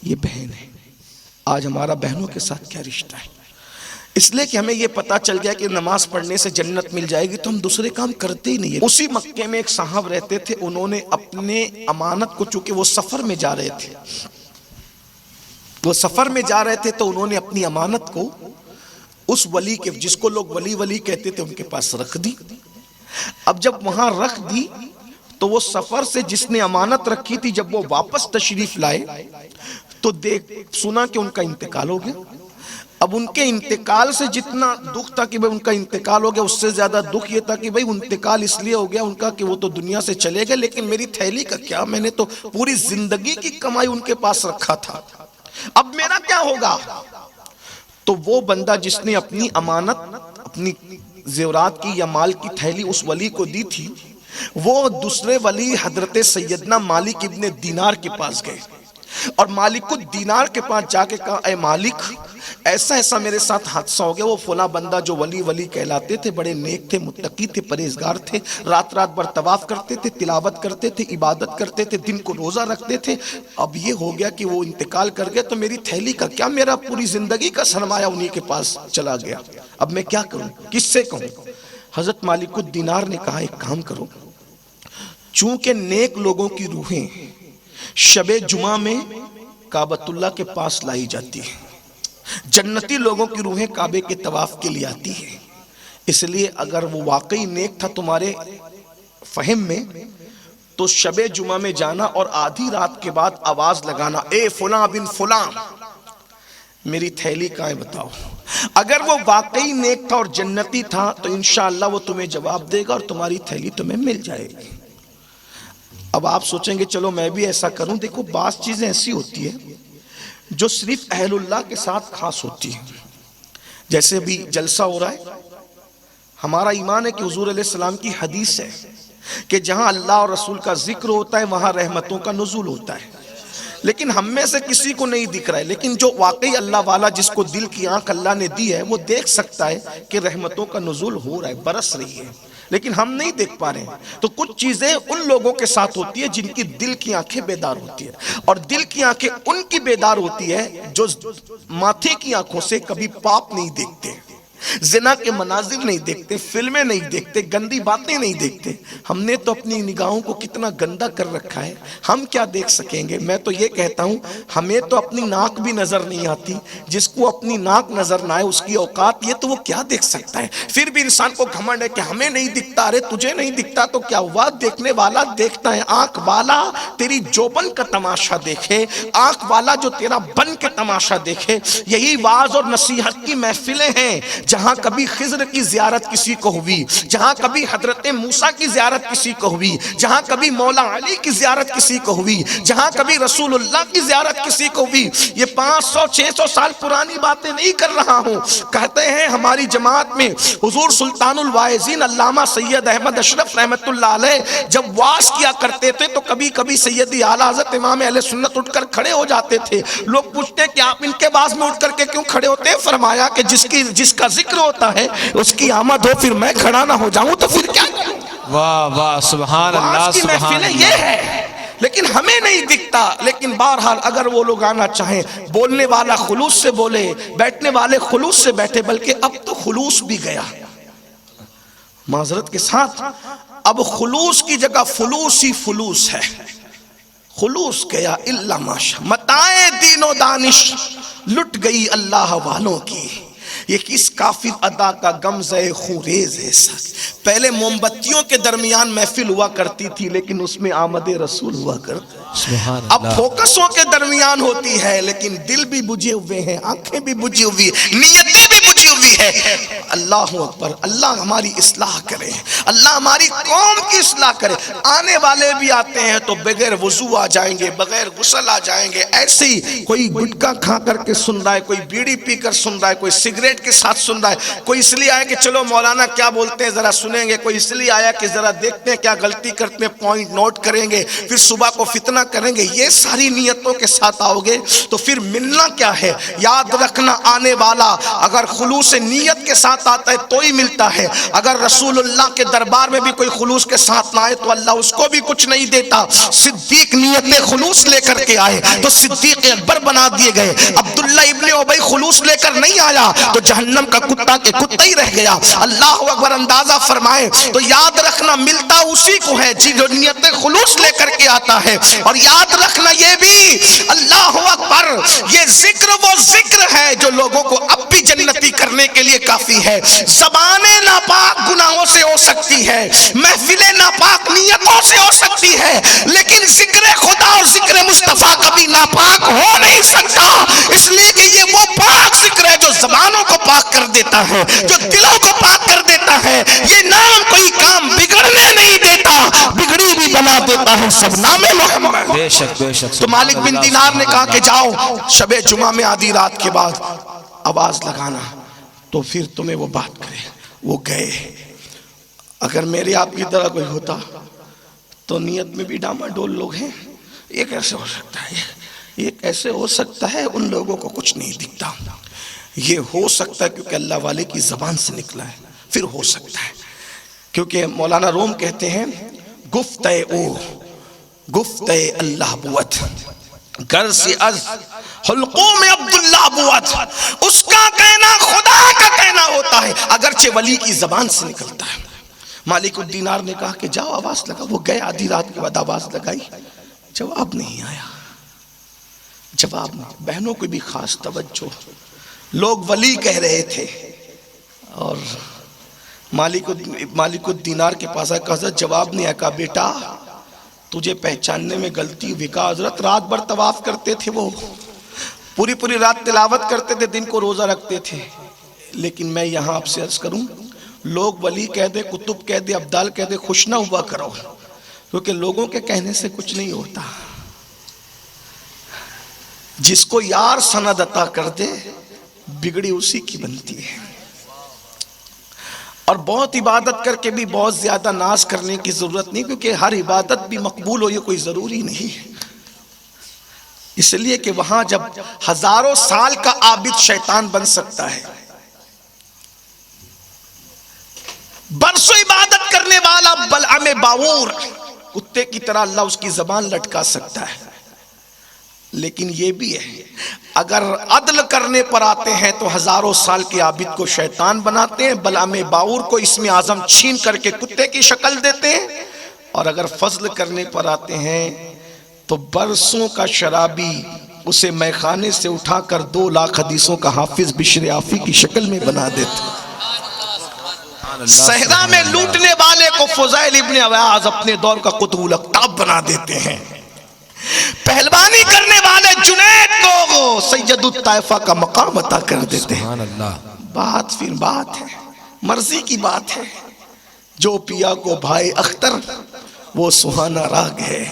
یہ بہن ہے۔ آج ہمارا بہنوں کے ساتھ کیا رشتہ ہے؟ اس لیے کہ ہمیں یہ پتا چل گیا کہ نماز پڑھنے سے جنت مل جائے گی تو ہم دوسرے کام کرتے ہی نہیں ہیں۔ اسی مکے میں ایک صاحب رہتے تھے، انہوں نے اپنے امانت کو، چونکہ وہ سفر میں جا رہے تھے تو انہوں نے اپنی امانت کو اس ولی کے، جس کو لوگ ولی کہتے تھے، ان کے پاس رکھ دی۔ اب جب وہاں رکھ دی تو وہ سفر سے جس نے امانت رکھی تھی جب وہ واپس تشریف لائے تو سنا کہ ان کا انتقال ہو گیا۔ اب ان کے انتقال سے جتنا دکھ تھا کہ ان کا انتقال ہو گیا، اس سے زیادہ دکھ یہ تھا کہ انتقال اس لیے ہو گیا ان کا کہ وہ تو دنیا سے چلے گئے، لیکن میری تھیلی کا کیا؟ میں نے تو پوری زندگی کی کمائی ان کے پاس رکھا تھا، اب میرا کیا ہوگا؟ تو وہ بندہ جس نے اپنی امانت، اپنی زیورات کی یا مال کی تھیلی اس ولی کو دی تھی، وہ دوسرے ولی حضرت سیدنا مالک ابن دینار کے پاس گئے اور مالک الدینار کے پاس جا کے کہا اے مالک، ایسا میرے ساتھ حادثہ ہو گیا، وہ فلاں بندہ جو ولی کہلاتے تھے، بڑے نیک تھے، متقی تھے، پرہیزگار تھے، رات بھر طواف کرتے تھے، تلاوت کرتے تھے، عبادت کرتے تھے، دن کو روزہ رکھتے تھے، اب یہ ہو گیا کہ وہ انتقال کر گیا تو میری تھیلی کا کیا؟ میرا پوری زندگی کا سرمایہ انہی کے پاس چلا گیا، اب میں کیا کروں؟ کس سے کہوں؟ حضرت مالک الدینار نے کہا ایک کام کرو، چونکہ نیک لوگوں کی روحیں شب جمعہ میں کعبۃ اللہ کے پاس لائی جاتی ہیں، جنتی لوگوں کی روحیں کعبے کے طواف کے لیے آتی ہیں، اس لیے اگر وہ واقعی نیک تھا تمہارے فہم میں تو شب جمعہ میں جانا اور آدھی رات کے بعد آواز لگانا اے فلاں بن فلاں میری تھیلی کہاں ہے بتاؤ۔ اگر وہ واقعی نیک تھا اور جنتی تھا تو انشاءاللہ وہ تمہیں جواب دے گا اور تمہاری تھیلی تمہیں مل جائے گی۔ اب آپ سوچیں گے چلو میں بھی ایسا کروں، دیکھو بعض چیزیں ایسی ہوتی ہیں جو صرف اہل اللہ کے ساتھ خاص ہوتی ہیں، جیسے ابھی جلسہ ہو رہا ہے، ہمارا ایمان ہے کہ حضور علیہ السلام کی حدیث ہے کہ جہاں اللہ اور رسول کا ذکر ہوتا ہے وہاں رحمتوں کا نزول ہوتا ہے، لیکن ہم میں سے کسی کو نہیں دکھ رہا ہے، لیکن جو واقعی اللہ والا جس کو دل کی آنکھ اللہ نے دی ہے وہ دیکھ سکتا ہے کہ رحمتوں کا نزول ہو رہا ہے، برس رہی ہے، لیکن ہم نہیں دیکھ پا رہے ہیں۔ تو کچھ چیزیں ان لوگوں کے ساتھ ہوتی ہے جن کی دل کی آنکھیں بیدار ہوتی ہے، اور دل کی آنکھیں ان کی بیدار ہوتی ہے جو ماتھے کی آنکھوں سے کبھی پاپ نہیں دیکھتے۔ زنا کے مناظر نہیں دیکھتے، فلمیں نہیں دیکھتے، گندی باتیں نہیں دیکھتے. ہم نے تو اپنی نگاہوں کو کتنا گندا کر رکھا ہے، ہم کیا دیکھ سکیں گے؟ میں تو یہ کہتا ہوں ہمیں تو اپنی ناک بھی نظر نہیں آتی. جس کو اپنی ناک نظر نہ آئے اس کی اوقات یہ تو وہ کیا دیکھ سکتا ہے؟ پھر بھی انسان کو گھمنڈ ہے کہ ہمیں نہیں دکھتا. ارے تجھے نہیں دکھتا تو کیا ہوا، دیکھنے والا دیکھتا ہے. آنکھ والا تیری جوبن کا تماشا دیکھے، آنکھ والا جو تیرا بن کے تماشا دیکھے. یہی واعظ اور نصیحت کی محفلیں ہیں جہاں کبھی خضر کی زیارت کسی کو ہوئی، جہاں کبھی حضرت موسیٰ کی زیارت کسی کو ہوئی، جہاں کبھی مولا علی کی زیارت کسی کو ہوئی، جہاں کبھی رسول اللہ کی زیارت کسی کو ہوئی. یہ 500-600 سال پرانی باتیں نہیں کر رہا ہوں. کہتے ہیں ہماری جماعت میں حضور سلطان الواعظین علامہ سید احمد اشرف رحمت اللہ علیہ جب واعظ کیا کرتے تھے تو کبھی کبھی سیدی اعلیٰ حضرت امام اہل سنت اٹھ کر کھڑے ہو جاتے تھے. لوگ پوچھتے کہ آپ ان کے باز میں اٹھ کر کے کیوں کھڑے ہوتے ہیں؟ فرمایا کہ جس کا ذکر ہوتا ہے اس کی آمد ہو، پھر میں کھڑا نہ ہو جاؤں تو پھر کیا کروں؟ واہ واہ سبحان اللہ واعظ کی سبحان محفلیں یہ اللہ. ہے لیکن ہمیں نہیں دکھتا. لیکن بہرحال اگر وہ لوگ آنا چاہیں، بولنے والا خلوص سے بولے، بیٹھنے والے خلوص سے بیٹھے. بلکہ اب تو خلوص بھی گیا، معذرت کے ساتھ اب خلوص کی جگہ فلوس ہی فلوس ہے. خلوص گیا الا ماشا، متاع دین و دانش لٹ گئی اللہ والوں کی. یہ کس کافر ادا کا غمزہ خوریز ہے سر. پہلے موم بتیوں کے درمیان محفل ہوا کرتی تھی لیکن اس میں آمد رسول ہوا کرتا. اب فوکسوں کے درمیان ہوتی ہے لیکن دل بھی بجھے ہوئے ہیں، آنکھیں بھی بجھی ہوئی، نیتیں بھی بجھی ہوئی ہے. اللہ اکبر. اللہ ہماری اصلاح کرے، اللہ ہماری قوم کی اصلاح کرے. آنے والے بھی آتے ہیں تو بغیر وضو آ جائیں گے، بغیر غسل آ جائیں گے. ایسے ہی کوئی گٹکا کھا کر کے سن رہا ہے، کوئی بیڑی پی کر سن رہا ہے، کوئی سگریٹ کے ساتھ سن رہا ہے، کوئی اس لیے آیا کہ چلو مولانا کیا بولتے ہیں ذرا سنیں گے، کوئی اس لیے آیا کہ ذرا دیکھتے ہیں کیا غلطی کرتے ہیں، پوائنٹ نوٹ کریں گے، پھر صبح کو فتنہ کریں گے. یہ ساری نیتوں کے ساتھ آؤ گے تو پھر ملنا کیا ہے؟ یاد رکھنا آنے والا اگر خلوص نیت کے ساتھ آتا ہے تو ہی ملتا ہے. اگر رسول اللہ کے دربار میں بھی کوئی خلوص کے ساتھ نہ آئے تو اللہ اس کو بھی کچھ نہیں دیتا. صدیق نیت خلوص لے کر کے آئے تو صدیق اکبر بنا دیے گئے. عبداللہ ابن ابی خلوص لے کر نہیں آیا تو جہنم کا کتا کے کتا ہی رہ گیا. اللہ اکبر. اندازہ فرمائے تو یاد رکھنا ملتا اسی کو ہے جو نیت خلوص لے کر کے آتا ہے. اور یاد رکھنا یہ بھی اللہ اکبر یہ ذکر وہ ذکر ہے جو لوگوں کو اب بھی جنتی کرنے کے لیے کافی ہے. زبانیں ناپاک گناہوں سے ہو سکتی ہے، محفلیں ناپاک نیتوں سے ہو سکتی ہے، لیکن ذکر خدا اور ذکر مصطفیٰ کبھی ناپاک ہو نہیں سکتا. اس لیے کہ یہ وہ پاک ذکر ہے جو زبانوں کو پاک کر دیتا ہے، جو دلوں کو پاک کر دیتا ہے. یہ نام کوئی کام بگڑنے نہیں دیتا، بگڑی بھی بنا دیتا ہے. سب نام محمد. بے شک بے شک. تو مالک بن دینار نے کہا کہ جاؤ شب جمعہ میں آدھی رات کے بعد آواز لگانا تو پھر تمہیں وہ بات کرے. وہ گئے. اگر میرے آپ کی طرح کوئی ہوتا تو نیت میں بھی ڈاما ڈول لوگ ہیں. یہ کیسے ہو سکتا ہے؟ یہ کیسے ہو سکتا ہے؟ ان لوگوں کو کچھ نہیں دکھتا. یہ ہو سکتا ہے کیونکہ اللہ والے کی زبان سے نکلا ہے. پھر ہو سکتا ہے کیونکہ مولانا روم کہتے ہیں گفتے او گفتے اللہ بوت گر سے از حلقوں میں عبداللہ بوت. اس کا کہنا خدا کا کہنا ہوتا ہے اگرچہ ولی کی زبان سے نکلتا ہے. مالک الدینار نے کہا کہ جاؤ آواز لگا. وہ گئے آدھی رات کے بعد آواز لگائی، جواب نہیں آیا. جواب نہیں. بہنوں کو بھی خاص توجہ، لوگ ولی کہہ رہے تھے اور مالک الدینار کے پاس آیا. کہا جواب نہیں آیا. کہا بیٹا تجھے پہچاننے میں غلطی ہوئی. کہا حضرت رات بھر طواف کرتے تھے، وہ پوری رات تلاوت کرتے تھے، دن کو روزہ رکھتے تھے. لیکن میں یہاں آپ سے عرض کروں لوگ ولی کہہ دے، کتب کہہ دے، ابدال کہہ دے، خوش نہ ہوا کرو کیونکہ لوگوں کے کہنے سے کچھ نہیں ہوتا. جس کو یار سند عطا کر دے بگڑی اسی کی بنتی ہے. اور بہت عبادت کر کے بھی بہت زیادہ ناز کرنے کی ضرورت نہیں کیونکہ ہر عبادت بھی مقبول ہو یہ کوئی ضروری نہیں ہے. اس لیے کہ وہاں جب ہزاروں سال کا عابد شیطان بن سکتا ہے، برسوں عبادت کرنے والا بلعم باور کتے کی طرح اللہ اس کی زبان لٹکا سکتا ہے. لیکن یہ بھی ہے اگر عدل کرنے پر آتے ہیں تو ہزاروں سال کے عابد کو شیطان بناتے ہیں، بلعم باور کو اسم اعظم چھین کر کے کتے کی شکل دیتے ہیں، اور اگر فضل کرنے پر آتے ہیں تو برسوں کا شرابی اسے میخانے سے اٹھا کر 2 لاکھ حدیثوں کا حافظ بشر آفی کی شکل میں بنا دیتے ہیں۔ صحرا میں لوٹنے والے کو فضیل ابن عیاض اپنے دور کا قطب الاقطاب بنا دیتے ہیں، پہلوانی کرنے والے جنید کو سید الطائفہ کا مقام عطا کر دیتے ہیں۔ بات پھر بات ہے، مرضی کی بات ہے، جو پیا کو بھائی اختر وہ سہانا راگ ہے،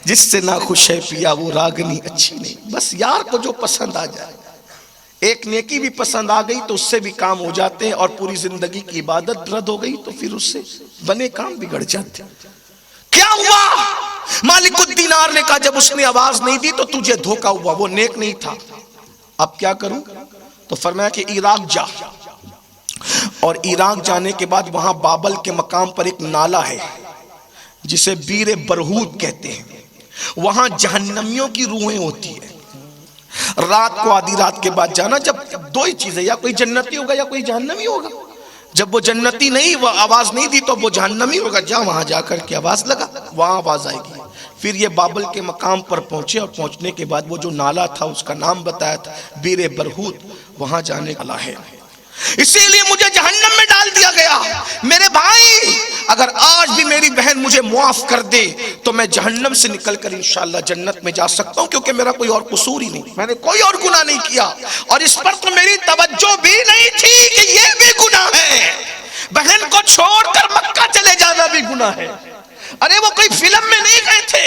جس سے نہ خوش ہے پیا وہ راگنی اچھی نہیں۔ بس یار کو جو پسند آ جائے، ایک نیکی بھی پسند آ گئی تو اس سے بھی کام ہو جاتے ہیں، اور پوری زندگی کی عبادت رد ہو گئی تو پھر اس سے بنے کام بگڑ جاتے ہیں۔ کیا ہوا؟ مالک الدینار نے کہا جب اس نے آواز نہیں دی تو تجھے دھوکا ہوا، وہ نیک نہیں تھا، اب کیا کروں؟ تو فرمایا کہ عراق جا، اور عراق جانے کے بعد وہاں بابل کے مقام پر ایک نالہ ہے جسے بیر برہوت کہتے ہیں، وہاں جہنمیوں کی روحیں ہوتی ہیں۔ رات کو آدھی رات کے بعد جانا، جب 2 ہی چیزیں، یا کوئی جنتی ہوگا یا کوئی جہنمی ہوگا، جب وہ جنتی نہیں، وہ آواز نہیں دی تو وہ جہنمی ہوگا، جا وہاں جا کر کے آواز لگا، وہاں آواز آئے گی۔ پھر یہ بابل کے مقام پر پہنچے، اور پہنچنے کے بعد وہ جو نالہ تھا اس کا نام بتایا تھا بیر برہوت، وہاں جانے والا ہے، اسی لیے مجھے جہنم میں ڈال دیا گیا۔ میرے بھائی اگر آج بھی میری بہن مجھے معاف کر دے تو میں جہنم سے نکل کر انشاءاللہ جنت میں جا سکتا ہوں، کیونکہ میرا کوئی اور قصور ہی نہیں، میں نے کوئی اور گناہ نہیں کیا، اور اس پر تو میری توجہ بھی نہیں تھی کہ یہ بھی گناہ ہے۔ بہن کو چھوڑ کر مکہ چلے جانا بھی گناہ ہے۔ ارے وہ کوئی فلم میں نہیں گئے تھے،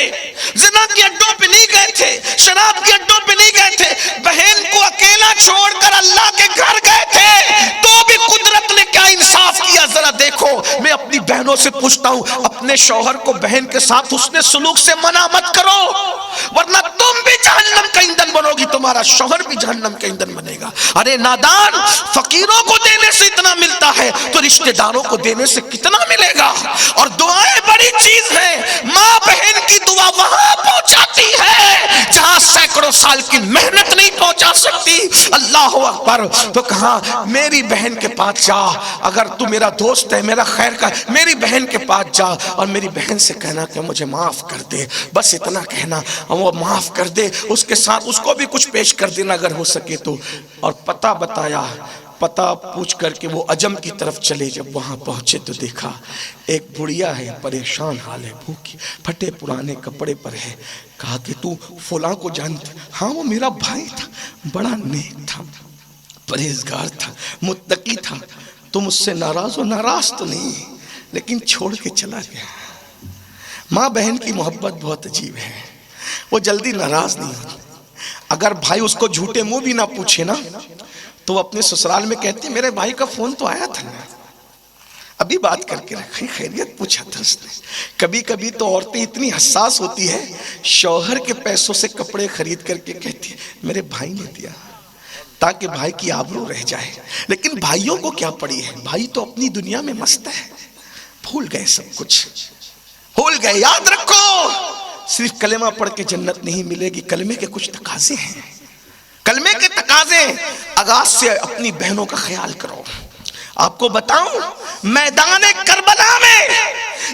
زنا کی اڈوں پہ نہیں گئے تھے، شراب کی اڈوں پہ نہیں گئے تھے، بہن کو اکیلا چھوڑ کر اللہ کے گھر گئے تھے، تو بھی قدرت نے کیا انصاف کیا ذرا دیکھو۔ میں اپنی بہنوں سے پوچھتا ہوں، اپنے شوہر کو بہن کے ساتھ حسن سلوک سے منع مت کرو، ورنہ تم بھی جہنم کا ایندھن بنو گی، تمہارا شوہر بھی جہنم کا ایندھن بنے گا۔ ارے نادان، فقیروں کو دینے سے اتنا ملتا ہے تو رشتہ داروں کو دینے سے کتنا ملے گا؟ اور دعائیں بڑی چیز ہے، ماں بہن کی دعا وہاں پہنچاتی ہے جہاں سینکڑوں سال کی محنت نہیں پہنچا سکتی۔ اللہ اکبر۔ تو کہا میری بہن کے پاس جا، اگر تو میرا دوست ہے، میرا خیر کا، میری بہن کے پاس جا اور میری بہن سے کہنا کہ مجھے معاف کر دے، بس اتنا کہنا، وہ معاف کر دے، اس کے ساتھ اس کو بھی کچھ پیش کر دینا اگر ہو سکے تو۔ اور پتہ بتایا، پتہ پوچھ کر کے وہ عجم کی طرف چلے، جب وہاں پہنچے تو دیکھا ایک بڑھیا ہے، پریشان حال ہے، بھوکی، پھٹے پرانے کپڑے پر ہے۔ کہا کہ تو فلاں کو جانتی؟ ہاں وہ میرا بھائی تھا، بڑا نیک تھا، پرہیزگار تھا، متقی تھا، تم اس سے ناراض ہو؟ ناراض تو نہیں، لیکن چھوڑ کے چلا گیا۔ ماں بہن کی محبت بہت عجیب ہے، وہ جلدی ناراض نہیں ہوتی۔ اگر بھائی اس کو جھوٹے منہ بھی نہ پوچھے نا تو وہ اپنے سسرال میں کہتے ہیں میرے بھائی کا فون تو آیا تھا نا، ابھی بات کر کے رکھی، خیریت پوچھا تھا اس نے۔ کبھی کبھی تو عورتیں اتنی حساس ہوتی ہے، شوہر کے پیسوں سے کپڑے خرید کر کے کہتی ہے میرے بھائی نے دیا، تاکہ بھائی کی آبرو رہ جائے۔ لیکن بھائیوں کو کیا پڑی ہے، بھائی تو اپنی دنیا میں مست ہے، بھول گئے سب کچھ، بھول گئے۔ یاد رکھو، صرف کلمہ پڑھ کے جنت نہیں ملے گی، کلمے کے کچھ تقاضے ہیں، کلمے کے تقاضے۔ آغاز سے اپنی بہنوں کا خیال کرو۔ آپ کو بتاؤں، میدان کربلا میں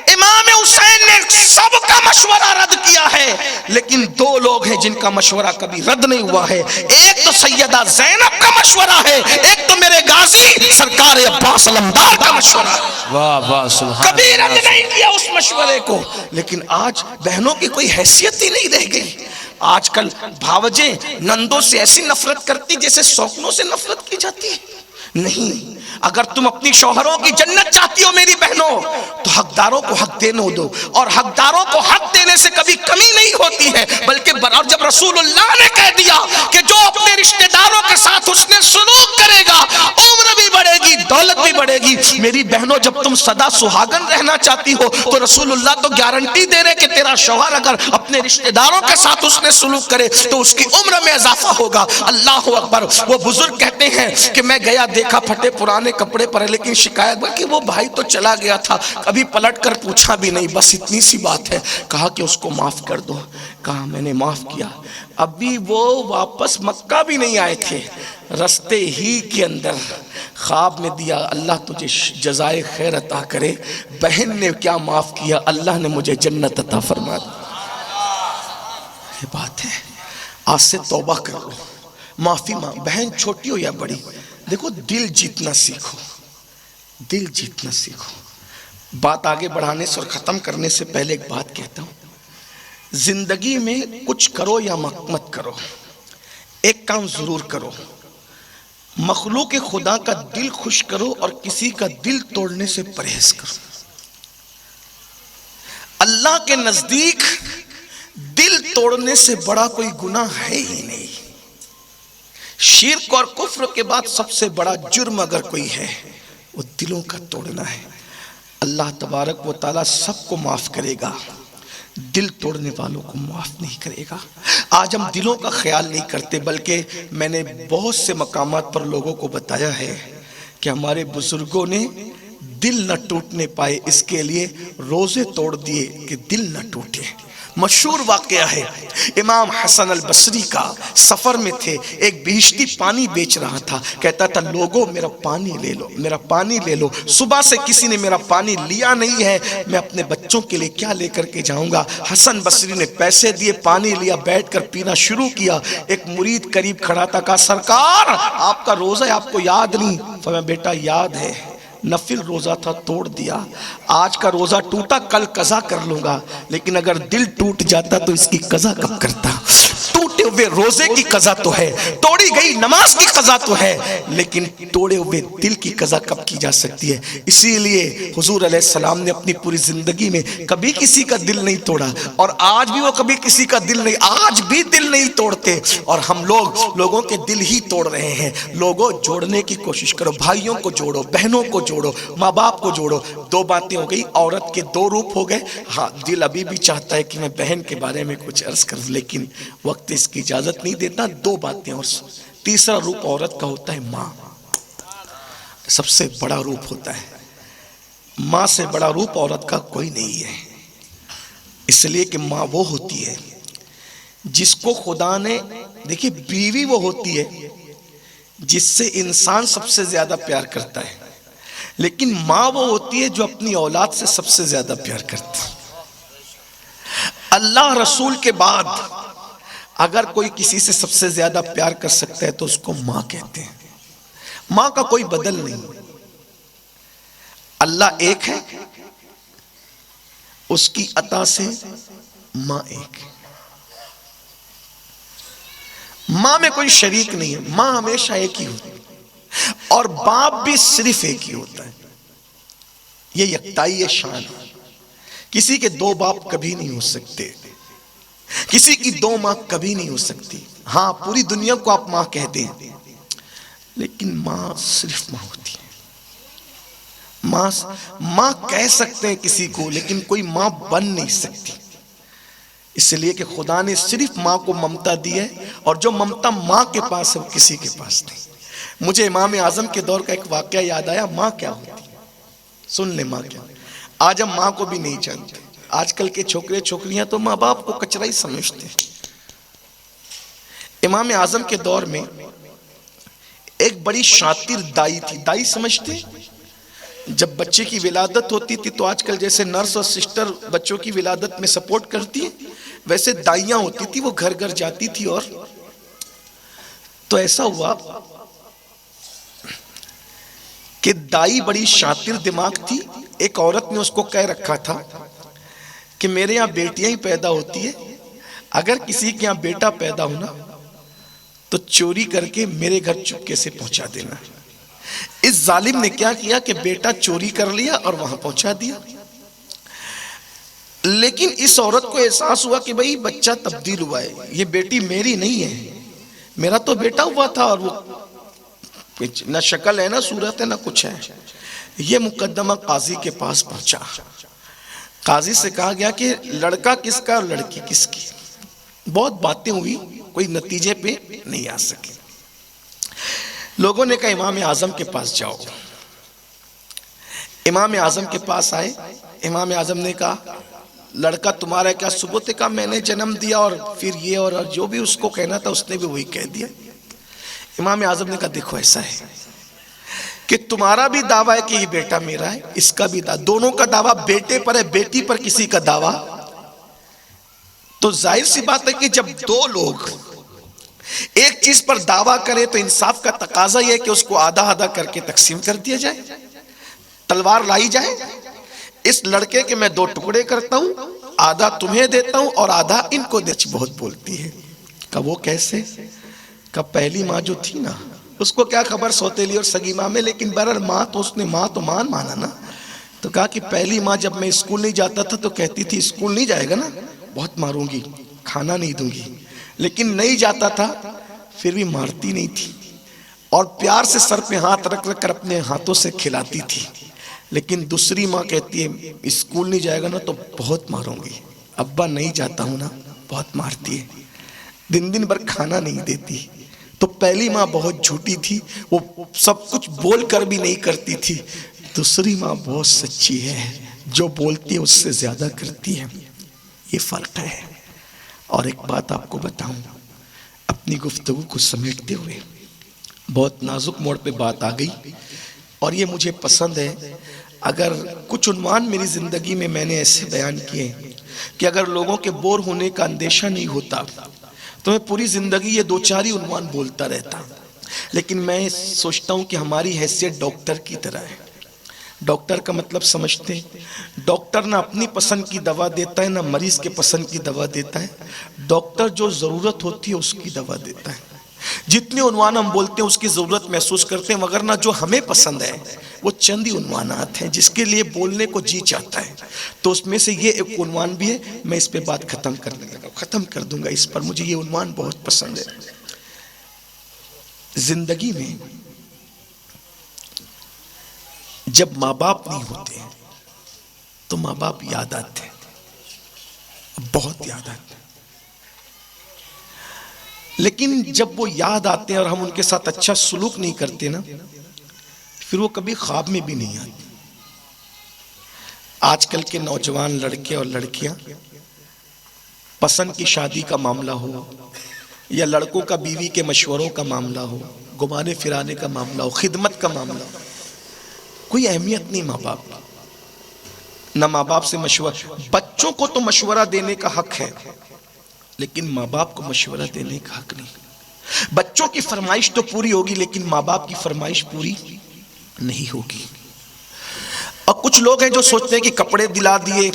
امام حسین نے سب کا مشورہ رد کیا ہے، لیکن 2 لوگ ہیں جن کا مشورہ کبھی رد نہیں ہوا ہے۔ ایک تو سیدہ زینب کا مشورہ ہے، ایک تو میرے غازی سرکار عباس علمدار کا مشورہ ہے۔ واہ واہ سبحان کبھی رد نہیں کیا اس مشورے کو۔ لیکن آج بہنوں کی کوئی حیثیت ہی نہیں رہ گئی۔ آج کل بھاوجیں نندوں سے ایسی نفرت کرتی جیسے سوکنوں سے نفرت کی جاتی ہے۔ نہیں، اگر تم اپنی شوہروں کی جنت چاہتی ہو میری بہنوں تو حقداروں کو حق دینے دو، اور حقداروں کو حق دینے سے کبھی کمی نہیں ہوتی ہے بلکہ اور جب رسول اللہ نے کہہ دیا کہ جو اپنے رشتہ داروں کے ساتھ اس نے سلوک کرے گا عمر بھی بڑھے گی، دولت بھی بڑھے گی۔ میری بہنوں، جب تم سدا سہاگن رہنا چاہتی ہو تو رسول اللہ تو گارنٹی دے رہے کہ تیرا شوہر اگر اپنے رشتہ داروں کے ساتھ اس نے سلوک کرے تو اس کی عمر میں اضافہ ہوگا۔ اللہ اکبر۔ وہ بزرگ کہتے ہیں کہ میں گیا دیکھا پھٹے پرانے کپڑے پر ہے، لیکن شکایت کہ وہ بھائی تو چلا گیا تھا، کبھی پلٹ کر پوچھا بھی نہیں، بس اتنی سی بات ہے۔ کہا کہ اس کو معاف کر دو، کہا میں نے معاف کیا۔ ابھی وہ واپس مکہ بھی نہیں آئے تھے، رستے ہی کے اندر خواب میں دیا، اللہ تجھے جزائے خیر عطا کرے، بہن نے کیا معاف کیا، اللہ نے مجھے جنت عطا فرما دی۔ یہ بات ہے، آج سے توبہ کر لو، معافی مانگ، بہن چھوٹی ہو یا بڑی، دیکھو دل جیتنا سیکھو، دل جیتنا سیکھو۔ بات آگے بڑھانے سے اور ختم کرنے سے پہلے ایک بات کہتا ہوں، زندگی میں کچھ کرو یا مت کرو، ایک کام ضرور کرو، مخلوق خدا کا دل خوش کرو اور کسی کا دل توڑنے سے پرہیز کرو۔ اللہ کے نزدیک دل توڑنے سے بڑا کوئی گناہ ہے ہی نہیں۔ شرک اور کفر کے بعد سب سے بڑا جرم اگر کوئی ہے وہ دلوں کا توڑنا ہے۔ اللہ تبارک و تعالیٰ سب کو معاف کرے گا، دل توڑنے والوں کو معاف نہیں کرے گا۔ آج ہم دلوں کا خیال نہیں کرتے، بلکہ میں نے بہت سے مقامات پر لوگوں کو بتایا ہے کہ ہمارے بزرگوں نے دل نہ ٹوٹنے پائے، اس کے لیے روزے توڑ دیے کہ دل نہ ٹوٹے۔ مشہور واقعہ ہے امام حسن البصری کا، سفر میں تھے، ایک بہشتی پانی بیچ رہا تھا، کہتا تھا لوگوں میرا پانی لے لو، میرا پانی لے لو، صبح سے کسی نے میرا پانی لیا نہیں ہے، میں اپنے بچوں کے لیے کیا لے کر کے جاؤں گا۔ حسن بصری نے پیسے دیے، پانی لیا، بیٹھ کر پینا شروع کیا۔ ایک مرید قریب کھڑا تھا، کہا سرکار آپ کا روزہ ہے، آپ کو یاد نہیں؟ فرمایا بیٹا یاد ہے، نفل روزہ تھا توڑ دیا، آج کا روزہ ٹوٹا کل قضا کر لوں گا، لیکن اگر دل ٹوٹ جاتا تو اس کی قضا کب کرتا؟ ٹوٹے ہوئے روزے کی قضا تو ہے، توڑی گئی نماز کی قضا تو ہے، لیکن توڑے ہوئے دل کی قضا کب کی جا سکتی ہے؟ اسی لیے حضور علیہ السلام نے اپنی پوری زندگی میں کبھی کسی کا دل نہیں توڑا، اور آج بھی وہ کبھی کسی کا دل نہیں، آج بھی دل نہیں توڑتے، اور ہم لوگوں کے دل ہی توڑ رہے ہیں۔ لوگوں جوڑنے کی کوشش کرو، بھائیوں کو جوڑو، بہنوں کو جوڑو، ماں باپ کو جوڑو۔ دو باتیں ہو گئی، عورت کے دو روپ ہو گئے۔ ہاں دل ابھی بھی چاہتا ہے کہ میں بہن کے بارے میں کچھ عرض کروں، لیکن وقت اس کی اجازت نہیں دیتا۔ دو باتیں اور تیسرا روپ عورت کا ہوتا ہے ماں، سب سے بڑا روپ ہوتا ہے۔ ماں سے بڑا روپ عورت کا کوئی نہیں ہے، اس لیے کہ ماں وہ ہوتی ہے جس کو خدا نے، دیکھیے بیوی وہ ہوتی ہے جس سے انسان سب سے زیادہ پیار کرتا ہے، لیکن ماں وہ ہوتی ہے جو اپنی اولاد سے سب سے زیادہ پیار کرتی ہے۔ اللہ رسول کے بعد اگر کوئی کسی سے سب سے زیادہ پیار کر سکتا ہے تو اس کو ماں کہتے ہیں۔ ماں کا کوئی بدل نہیں، اللہ ایک ہے، اس کی عطا سے ماں ایک ہے۔ ماں میں کوئی شریک نہیں ہے، ماں ہمیشہ ایک ہی ہوتی ہے، اور باپ بھی صرف ایک ہی ہوتا ہے۔ یہ یکتائی شان ہے، کسی کے دو باپ کبھی نہیں ہو سکتے، کسی کی دو ماں کبھی نہیں ہو سکتی۔ ہاں پوری دنیا کو آپ ماں کہہ دیں، لیکن ماں صرف ماں ہوتی ہے۔ ماں کہہ سکتے ہیں کسی کو، لیکن کوئی ماں بن نہیں سکتی، اس لیے کہ خدا نے صرف ماں کو ممتا دی ہے، اور جو ممتا ماں کے پاس ہے وہ کسی کے پاس نہیں۔ مجھے امام اعظم کے دور کا ایک واقعہ یاد آیا، ماں کیا ہوتی ہے، سن لیں ماں کیا۔ آج ہم ماں کو بھی نہیں جانتے، آج کل کے چھوکرے چھوکریاں تو ماں باپ کو کچرا ہی سمجھتے ہیں۔ امام اعظم کے دور میں ایک بڑی شاطر دائی تھی، دائی سمجھتے؟ جب بچے کی ولادت ہوتی تھی تو آج کل جیسے نرس اور سسٹر بچوں کی ولادت میں سپورٹ کرتی ہیں، ویسے دائیاں ہوتی تھی، وہ گھر گھر جاتی تھی۔ اور تو ایسا ہوا کہ دائی بڑی شاطر دماغ تھی، ایک عورت نے اس کو کہہ رکھا تھا کہ میرے یہاں بیٹیاں ہی پیدا ہوتی ہے، اگر کسی کے یہاں بیٹا پیدا ہونا تو چوری کر کے میرے گھر چپکے سے پہنچا دینا۔ اس ظالم نے کیا کیا کہ بیٹا چوری کر لیا اور وہاں پہنچا دیا، لیکن اس عورت کو احساس ہوا کہ بھئی بچہ تبدیل ہوا ہے، یہ بیٹی میری نہیں ہے، میرا تو بیٹا ہوا تھا، اور وہ نہ شکل ہے نہ صورت ہے نہ کچھ ہے۔ یہ مقدمہ قاضی کے پاس پہنچا، قاضی سے کہا گیا کہ لڑکا کس کا اور لڑکی کس کی؟ بہت باتیں ہوئی، کوئی نتیجے پہ نہیں آ سکے۔ لوگوں نے کہا امام اعظم کے پاس جاؤ. امام اعظم کے پاس آئے. امام اعظم نے کہا لڑکا تمہارا کیا ثبوت ہے؟ کہا میں نے جنم دیا اور پھر یہ اور جو بھی اس کو کہنا تھا اس نے بھی وہی کہہ دیا. امام اعظم نے کہا دیکھو ایسا ہے کہ تمہارا بھی دعویٰ ہے کہ یہ بیٹا میرا ہے, اس کا بھی دعویٰ, دونوں کا دعویٰ بیٹے پر ہے, بیٹی پر کسی کا دعویٰ. تو ظاہر سی بات ہے کہ جب دو لوگ ایک چیز پر دعویٰ کرے تو انصاف کا تقاضا یہ ہے کہ اس کو آدھا آدھا کر کے تقسیم کر دیا جائے, تلوار لائی جائے. اس لڑکے کے میں 2 ٹکڑے کرتا ہوں, آدھا تمہیں دیتا ہوں اور آدھا ان کو دچ بہت بولتی ہے. کہ وہ کیسے؟ کہ پہلی ماں جو تھی نا اس کو کیا خبر سوتیلی اور سگی ماں میں, لیکن برر ماں تو اس نے ماں تو مان مانا نا. تو کہا کہ پہلی ماں جب میں اسکول نہیں جاتا تھا تو کہتی تھی اسکول نہیں جائے گا نا بہت ماروں گی, کھانا نہیں دوں گی, لیکن نہیں جاتا تھا پھر بھی مارتی نہیں تھی اور پیار سے سر پہ ہاتھ رکھ رکھ کر اپنے ہاتھوں سے کھلاتی تھی. لیکن دوسری ماں کہتی ہے اسکول نہیں جائے گا نا تو بہت ماروں گی, ابا نہیں جاتا ہوں نا بہت مارتی ہے, دن دن بھر کھانا نہیں دیتی. تو پہلی ماں بہت جھوٹی تھی, وہ سب کچھ بول کر بھی نہیں کرتی تھی. دوسری ماں بہت سچی ہے, جو بولتی ہے اس سے زیادہ کرتی ہے. یہ فرق ہے. اور ایک بات آپ کو بتاؤں اپنی گفتگو کو سمیٹتے ہوئے, بہت نازک موڑ پہ بات آ گئی اور یہ مجھے پسند ہے. اگر کچھ عنوان میری زندگی میں نے ایسے بیان کیے کہ اگر لوگوں کے بور ہونے کا اندیشہ نہیں ہوتا تو میں پوری زندگی یہ 2-4 ہی عنوان بولتا رہتا. لیکن میں سوچتا ہوں کہ ہماری حیثیت ڈاکٹر کی طرح ہے. ڈاکٹر کا مطلب سمجھتے ہیں؟ ڈاکٹر نہ اپنی پسند کی دوا دیتا ہے نہ مریض کے پسند کی دوا دیتا ہے. ڈاکٹر جو ضرورت ہوتی ہے اس کی دوا دیتا ہے. جتنے عنوان ہم بولتے ہیں اس کی ضرورت محسوس کرتے ہیں, مگر نہ جو ہمیں پسند ہے وہ چند ہی عنوانات ہیں جس کے لیے بولنے کو جی چاہتا ہے. تو اس میں سے یہ ایک عنوان بھی ہے, میں اس پہ بات ختم کر دوں گا اس پر. مجھے یہ عنوان بہت پسند ہے. زندگی میں جب ماں باپ نہیں ہوتے تو ماں باپ یاد آتے ہیں, بہت یاد آتے ہیں. لیکن جب وہ یاد آتے ہیں اور ہم ان کے ساتھ اچھا سلوک نہیں کرتے نا پھر وہ کبھی خواب میں بھی نہیں آتے. آج کل کے نوجوان لڑکے اور لڑکیاں پسند کی شادی کا معاملہ ہو یا لڑکوں کا بیوی کے مشوروں کا معاملہ ہو, گھمانے پھرانے کا معاملہ ہو, خدمت کا معاملہ ہو, کوئی اہمیت نہیں ماں باپ. نہ ماں باپ سے مشورہ, بچوں کو تو مشورہ دینے کا حق ہے لیکن ماں باپ کو مشورہ دینے کا حق نہیں. بچوں کی فرمائش تو پوری ہوگی لیکن ماں باپ کی فرمائش پوری نہیں ہوگی. اور کچھ لوگ ہیں جو سوچتے ہیں کہ کپڑے دلا دیے,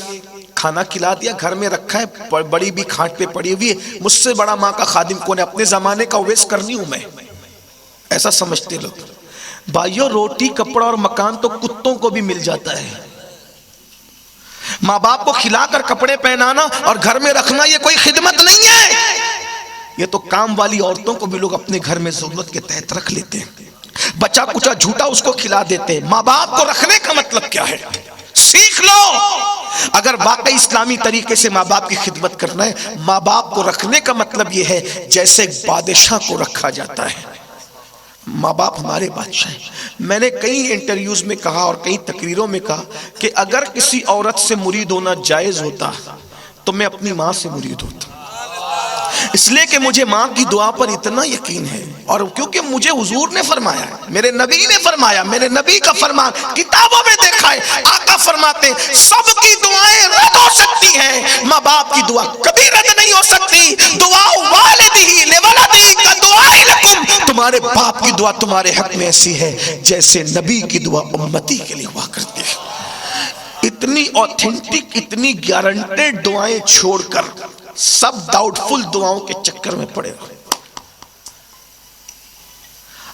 کھانا کھلا دیا, گھر میں رکھا ہے, بڑی بھی کھانٹ پہ پڑی ہوئی ہے, مجھ سے بڑا ماں کا خادم کون ہے, اپنے زمانے کا اویس کرنی ہوں میں, ایسا سمجھتے لوگ. بھائیو روٹی کپڑا اور مکان تو کتوں کو بھی مل جاتا ہے. ماں باپ کو کھلا کر کپڑے پہنانا اور گھر میں رکھنا یہ کوئی خدمت نہیں ہے. یہ تو کام والی عورتوں کو بھی لوگ اپنے گھر میں ضرورت کے تحت رکھ لیتے ہیں. بچہ کچا جھوٹا اس کو کھلا دیتے ہیں. ماں باپ کو رکھنے کا مطلب کیا ہے؟ سیکھ لو. اگر واقعی اسلامی طریقے سے ماں باپ کی خدمت کرنا ہے, ماں باپ کو رکھنے کا مطلب یہ ہے جیسے بادشاہ کو رکھا جاتا ہے. ماں باپ ہمارے بادشاہ ہیں. میں نے کئی انٹرویوز میں کہا اور کئی تقریروں میں کہا کہ اگر کسی عورت سے مرید ہونا جائز ہوتا تو میں اپنی ماں سے مرید ہوتا, اس لیے کہ مجھے ماں کی دعا پر اتنا یقین ہے اور کیونکہ مجھے حضور نے فرمایا, میرے نبی نے فرمایا, میرے نبی کا فرمان کتابوں میں دیکھا ہے. آقا فرماتے ہیں سب کی دعائیں رد ہو سکتی ہیں, ماں باپ کی دعا کبھی رد نہیں ہو سکتی. دعا والدی لولدی کا دعائے لکم, تمہارے باپ کی دعا تمہارے حق میں ایسی ہے جیسے نبی کی دعا امتی کے لیے ہوا کرتی ہے. اتنی اوتھینٹک, اتنی گارنٹیڈ دعائیں چھوڑ کر سب ڈاؤٹ فل دعاؤں کے چکر میں پڑے ہوئے,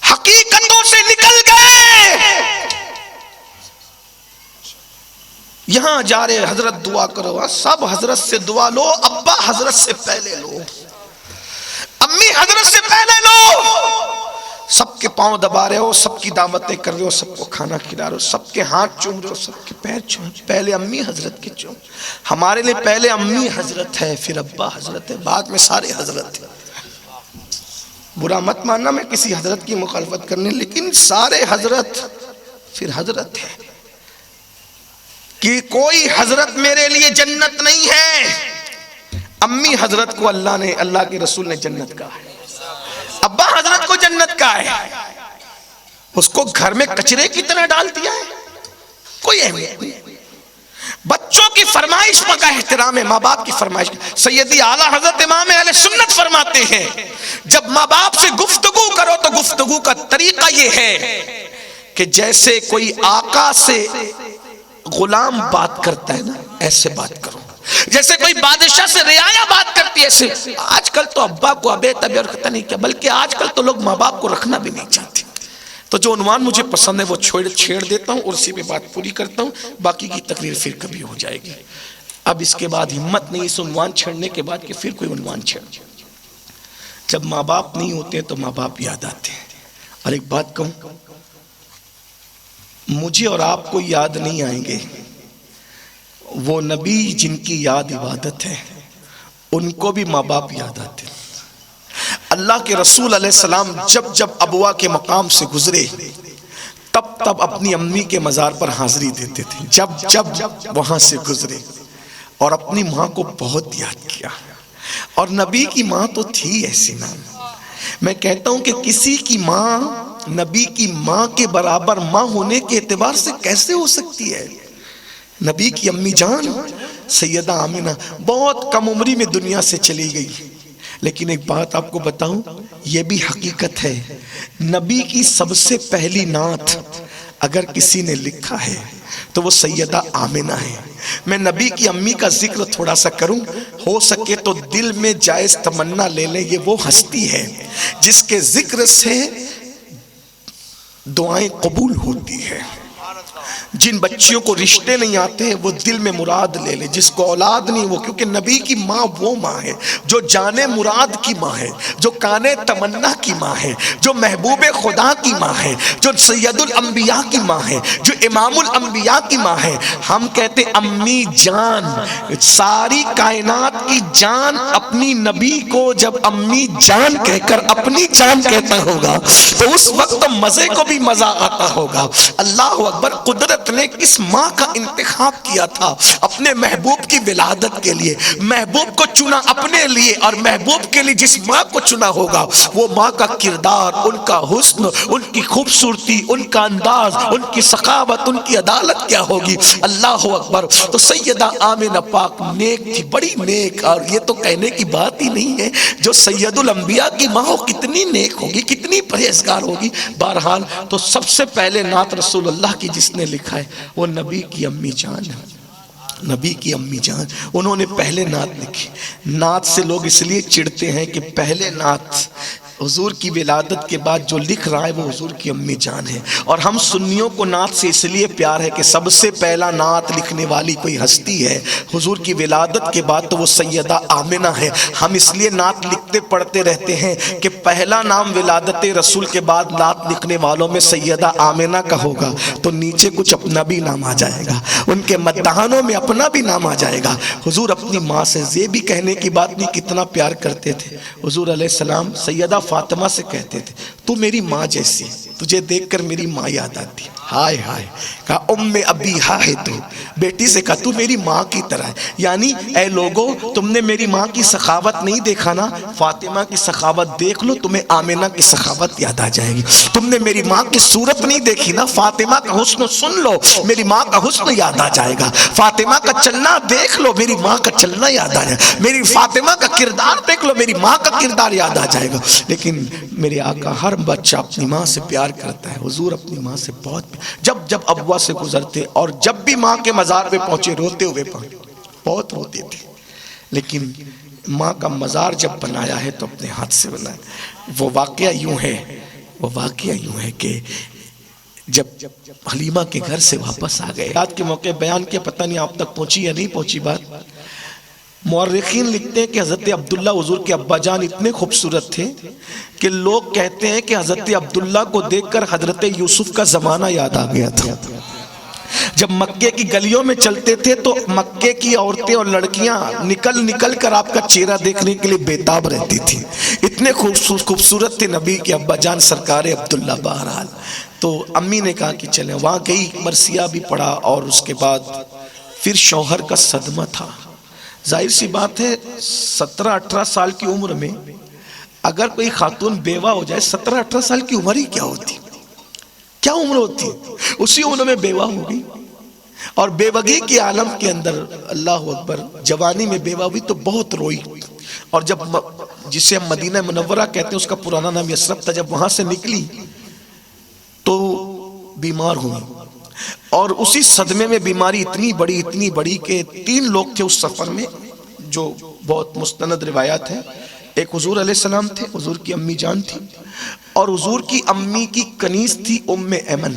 حقیقتوں سے نکل گئے. یہاں جا رہے حضرت دعا کرو, سب حضرت سے دعا لو, ابا حضرت سے پہلے لو, امی حضرت سے پہلے لو. سب کے پاؤں دبا رہے ہو, سب کی دعوتیں کر رہے ہو, سب کو کھانا کھلا رہے ہو, سب کے ہاتھ چوم رہے ہو, سب کے پیر چوم, پہلے امی حضرت کے چوم. ہمارے لیے پہلے امی حضرت ہے, پھر ابا حضرت ہے, بعد میں سارے حضرت ہیں. برا مت ماننا میں کسی حضرت کی مخالفت کرنے، لیکن سارے حضرت پھر حضرت ہے کہ کوئی حضرت میرے لیے جنت نہیں ہے۔ امی حضرت کو اللہ نے، اللہ کے رسول نے جنت کہا ہے، ابا حضرت کو جنت کہا ہے، اس کو گھر میں کچرے کی طرح ڈال دیا ہے، کوئی اہمیت نہیں۔ بچوں کی فرمائش کا احترام ہے، ماں باپ کی فرمائش۔ سیدی اعلیٰ حضرت امام اہل سنت فرماتے ہیں جب ماں باپ سے گفتگو کرو تو گفتگو کا طریقہ یہ ہے کہ جیسے کوئی آقا سے غلام بات کرتا ہے نا، ایسے بات کرو۔ جیسے کوئی بادشاہ سے رعایا بات کرتی ہے ایسے۔ آج کل تو ابا کو ابے تبے اور خطہ نہیں کیا، بلکہ آج کل تو لوگ ماں باپ کو رکھنا بھی نہیں چاہتے۔ تو جو عنوان مجھے پسند ہے وہ چھیڑ دیتا ہوں اور اسی پہ بات پوری کرتا ہوں، باقی کی تقریر پھر کبھی ہو جائے گی۔ اب اس کے بعد ہمت نہیں اس عنوان چھیڑنے کے بعد کہ پھر کوئی عنوان چھیڑ۔ جب ماں باپ نہیں ہوتے تو ماں باپ یاد آتے ہیں۔ اور ایک بات کہوں، مجھے اور آپ کو یاد نہیں آئیں گے وہ نبی جن کی یاد عبادت ہے، ان کو بھی ماں باپ یاد آتے ہیں۔ اللہ کے رسول علیہ السلام جب ابوا کے مقام سے گزرے تب اپنی امی کے مزار پر حاضری دیتے تھے، جب وہاں سے گزرے، اور اپنی ماں کو بہت یاد کیا۔ اور نبی کی ماں تو تھی ایسی نا، میں کہتا ہوں کہ کسی کی ماں نبی کی ماں کے برابر ماں ہونے کے اعتبار سے کیسے ہو سکتی ہے؟ نبی کی امی جان سیدہ آمنہ بہت کم عمری میں دنیا سے چلی گئی، لیکن ایک بات آپ کو بتاؤں، یہ بھی حقیقت ہے، نبی کی سب سے پہلی نعت اگر کسی نے لکھا ہے تو وہ سیدہ آمنہ ہے۔ میں نبی کی امی کا ذکر تھوڑا سا کروں، ہو سکے تو دل میں جائز تمنا لے لیں، یہ وہ ہستی ہے جس کے ذکر سے دعائیں قبول ہوتی ہے۔ جن بچیوں کو رشتے نہیں آتے وہ دل میں مراد لے لے، جس کو اولاد نہیں وہ، کیونکہ نبی کی ماں وہ ماں ہے جو جانے مراد کی ماں ہے، جو کانے تمنا کی ماں ہے، جو محبوب خدا کی ماں ہے، جو سید الانبیاء کی ماں ہے، جو امام الانبیاء کی ماں ہے۔ ہم کہتے امی جان، ساری کائنات کی جان اپنی نبی کو جب امی جان کہہ کر اپنی جان کہتا ہوگا تو اس وقت مزے کو بھی مزہ آتا ہوگا۔ اللہ اکبر، قدرت نے کس ماں کا انتخاب کیا تھا اپنے محبوب کی ولادت کے لیے، محبوب کو چنا اپنے لیے، اور محبوب کے لیے جس ماں کو چنا ہوگا وہ ماں کا کردار، ان کا حسن، ان کی خوبصورتی، ان کا انداز، ان کی سخاوت، ان کی عدالت کیا ہوگی۔ اللہ اکبر۔ تو سیدہ آمنہ پاک نیک تھی، بڑی نیک، اور یہ تو کہنے کی بات ہی نہیں ہے، جو سید الانبیاء کی ماں ہو کتنی نیک ہوگی، کتنی پرہیزگار ہوگی۔ بہرحال تو سب سے پہلے نعت رسول اللہ کی جس نے لکھا ہے وہ نبی کی امی جان ہے، نبی کی امی جان، انہوں نے پہلے نعت لکھی۔ نعت سے لوگ اس لیے چڑھتے ہیں کہ پہلے نعت حضور کی ولادت کے بعد جو لکھ رہا ہے وہ حضور کی امی جان ہے، اور ہم سنیوں کو نعت سے اس لیے پیار ہے کہ سب سے پہلا نعت لکھنے والی کوئی ہستی ہے حضور کی ولادت کے بعد تو وہ سیدہ آمنہ ہے۔ ہم اس لیے نعت لکھتے پڑھتے رہتے ہیں کہ پہلا نام ولادت رسول کے بعد نعت لکھنے والوں میں سیدہ آمنہ کا ہوگا تو نیچے کچھ اپنا بھی نام آ جائے گا، ان کے مداحنوں میں اپنا بھی نام آ جائے گا۔ حضور اپنی ماں سے یہ بھی کہنے کی بات نہیں کتنا پیار کرتے تھے، حضور علیہ السلام سیدہ فاطمہ سے کہتے تھے تو میری ماں جیسی، تجھے دیکھ کر میری ماں یاد آتی، ہائے ہائے، کہا ام ابی ہا ہے تو، بیٹی سے کہا تو میری ماں کی طرح ہے، یعنی اے لوگو تم نے میری ماں کی سخاوت نہیں دیکھا نا، فاطمہ کی سخاوت دیکھ لو تمہیں آمنہ کی سخاوت یاد آ جائے گی۔ تم نے میری ماں کی صورت نہیں دیکھی نا، فاطمہ کا حسن سن لو میری ماں کا حسن یاد آ جائے گا، فاطمہ کا چلنا دیکھ لو میری ماں کا چلنا یاد آ جائے گا، میری فاطمہ کا کردار دیکھ لو میری ماں کا کردار یاد آ جائے گا۔ لیکن میرے آقا ہر بچہ اپنی ماں سے پیار کرتا ہے، حضور اپنی ماں سے بہت جب ابوا سے گزرتے اور جب بھی ماں کے مزار پہ پہنچے روتے ہوئے پہنچے، بہت روتے تھے، لیکن ماں کا مزار جب بنایا ہے تو اپنے ہاتھ سے بنایا۔ وہ واقعہ یوں ہے کہ جب حلیمہ کے گھر سے واپس آ گئے، آج کے موقع بیان کیا، پتہ نہیں آپ تک پہنچی یا نہیں پہنچی بات۔ مورخین لکھتے ہیں کہ حضرت عبداللہ حضور کے ابا جان اتنے خوبصورت تھے کہ لوگ کہتے ہیں کہ حضرت عبداللہ کو دیکھ کر حضرت یوسف کا زمانہ یاد آ گیا تھا۔ جب مکے کی گلیوں میں چلتے تھے تو مکے کی عورتیں اور لڑکیاں نکل نکل کر آپ کا چہرہ دیکھنے کے لیے بےتاب رہتی تھی، اتنے خوبصورت تھے نبی کے ابا جان سرکار عبداللہ۔ بہرحال تو امی نے کہا کہ چلیں، وہاں گئی، مرثیہ بھی پڑھا، اور اس کے بعد پھر شوہر کا صدمہ تھا۔ ظاہر سی بات ہے 17-18 سال کی عمر میں اگر کوئی خاتون بیوہ ہو جائے، 17-18 سال کی عمر ہی کیا ہوتی، کیا عمر ہوتی، اسی عمر میں بیوہ ہو گئی، اور بیوگی کے عالم کے اندر اللہ اکبر، جوانی میں بیوہ ہوئی تو بہت روئی، اور جب جسے ہم مدینہ منورہ کہتے ہیں اس کا پرانا نام یثرب تھا، جب وہاں سے نکلی تو بیمار ہوئی، اور اسی صدمے میں بیماری اتنی بڑی کہ 3 لوگ تھے اس سفر میں، جو بہت مستند روایات ہیں۔ ایک حضور علیہ السلام تھے، حضور کی امی جان تھی، اور حضور کی امی کی کنیز تھی ام ایمن،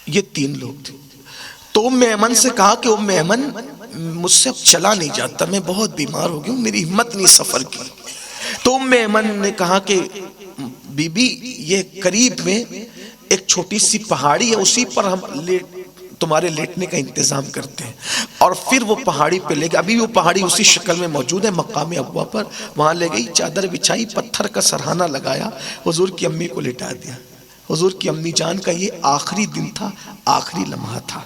یہ 3 لوگ تھے۔ تو ام ایمن سے کہا کہ ام ایمن مجھ سے اب چلا نہیں جاتا، میں بہت بیمار ہو گیا ہوں، میری ہمت نہیں سفر کی۔ تو ام ایمن نے کہا کہ بی بی یہ قریب میں ایک چھوٹی سی پہاڑی ہے، اسی پر ہم تمہارے لیٹنے کا انتظام کرتے ہیں، اور پھر وہ پہاڑی پہ لے گئے، ابھی وہ پہاڑی اسی شکل میں موجود ہے مقام ابوا پر، وہاں لے گئی، چادر بچھائی، پتھر کا سرہانہ لگایا، حضور کی امی کو لٹا دیا۔ حضور کی امی جان کا یہ آخری دن تھا، آخری لمحہ تھا۔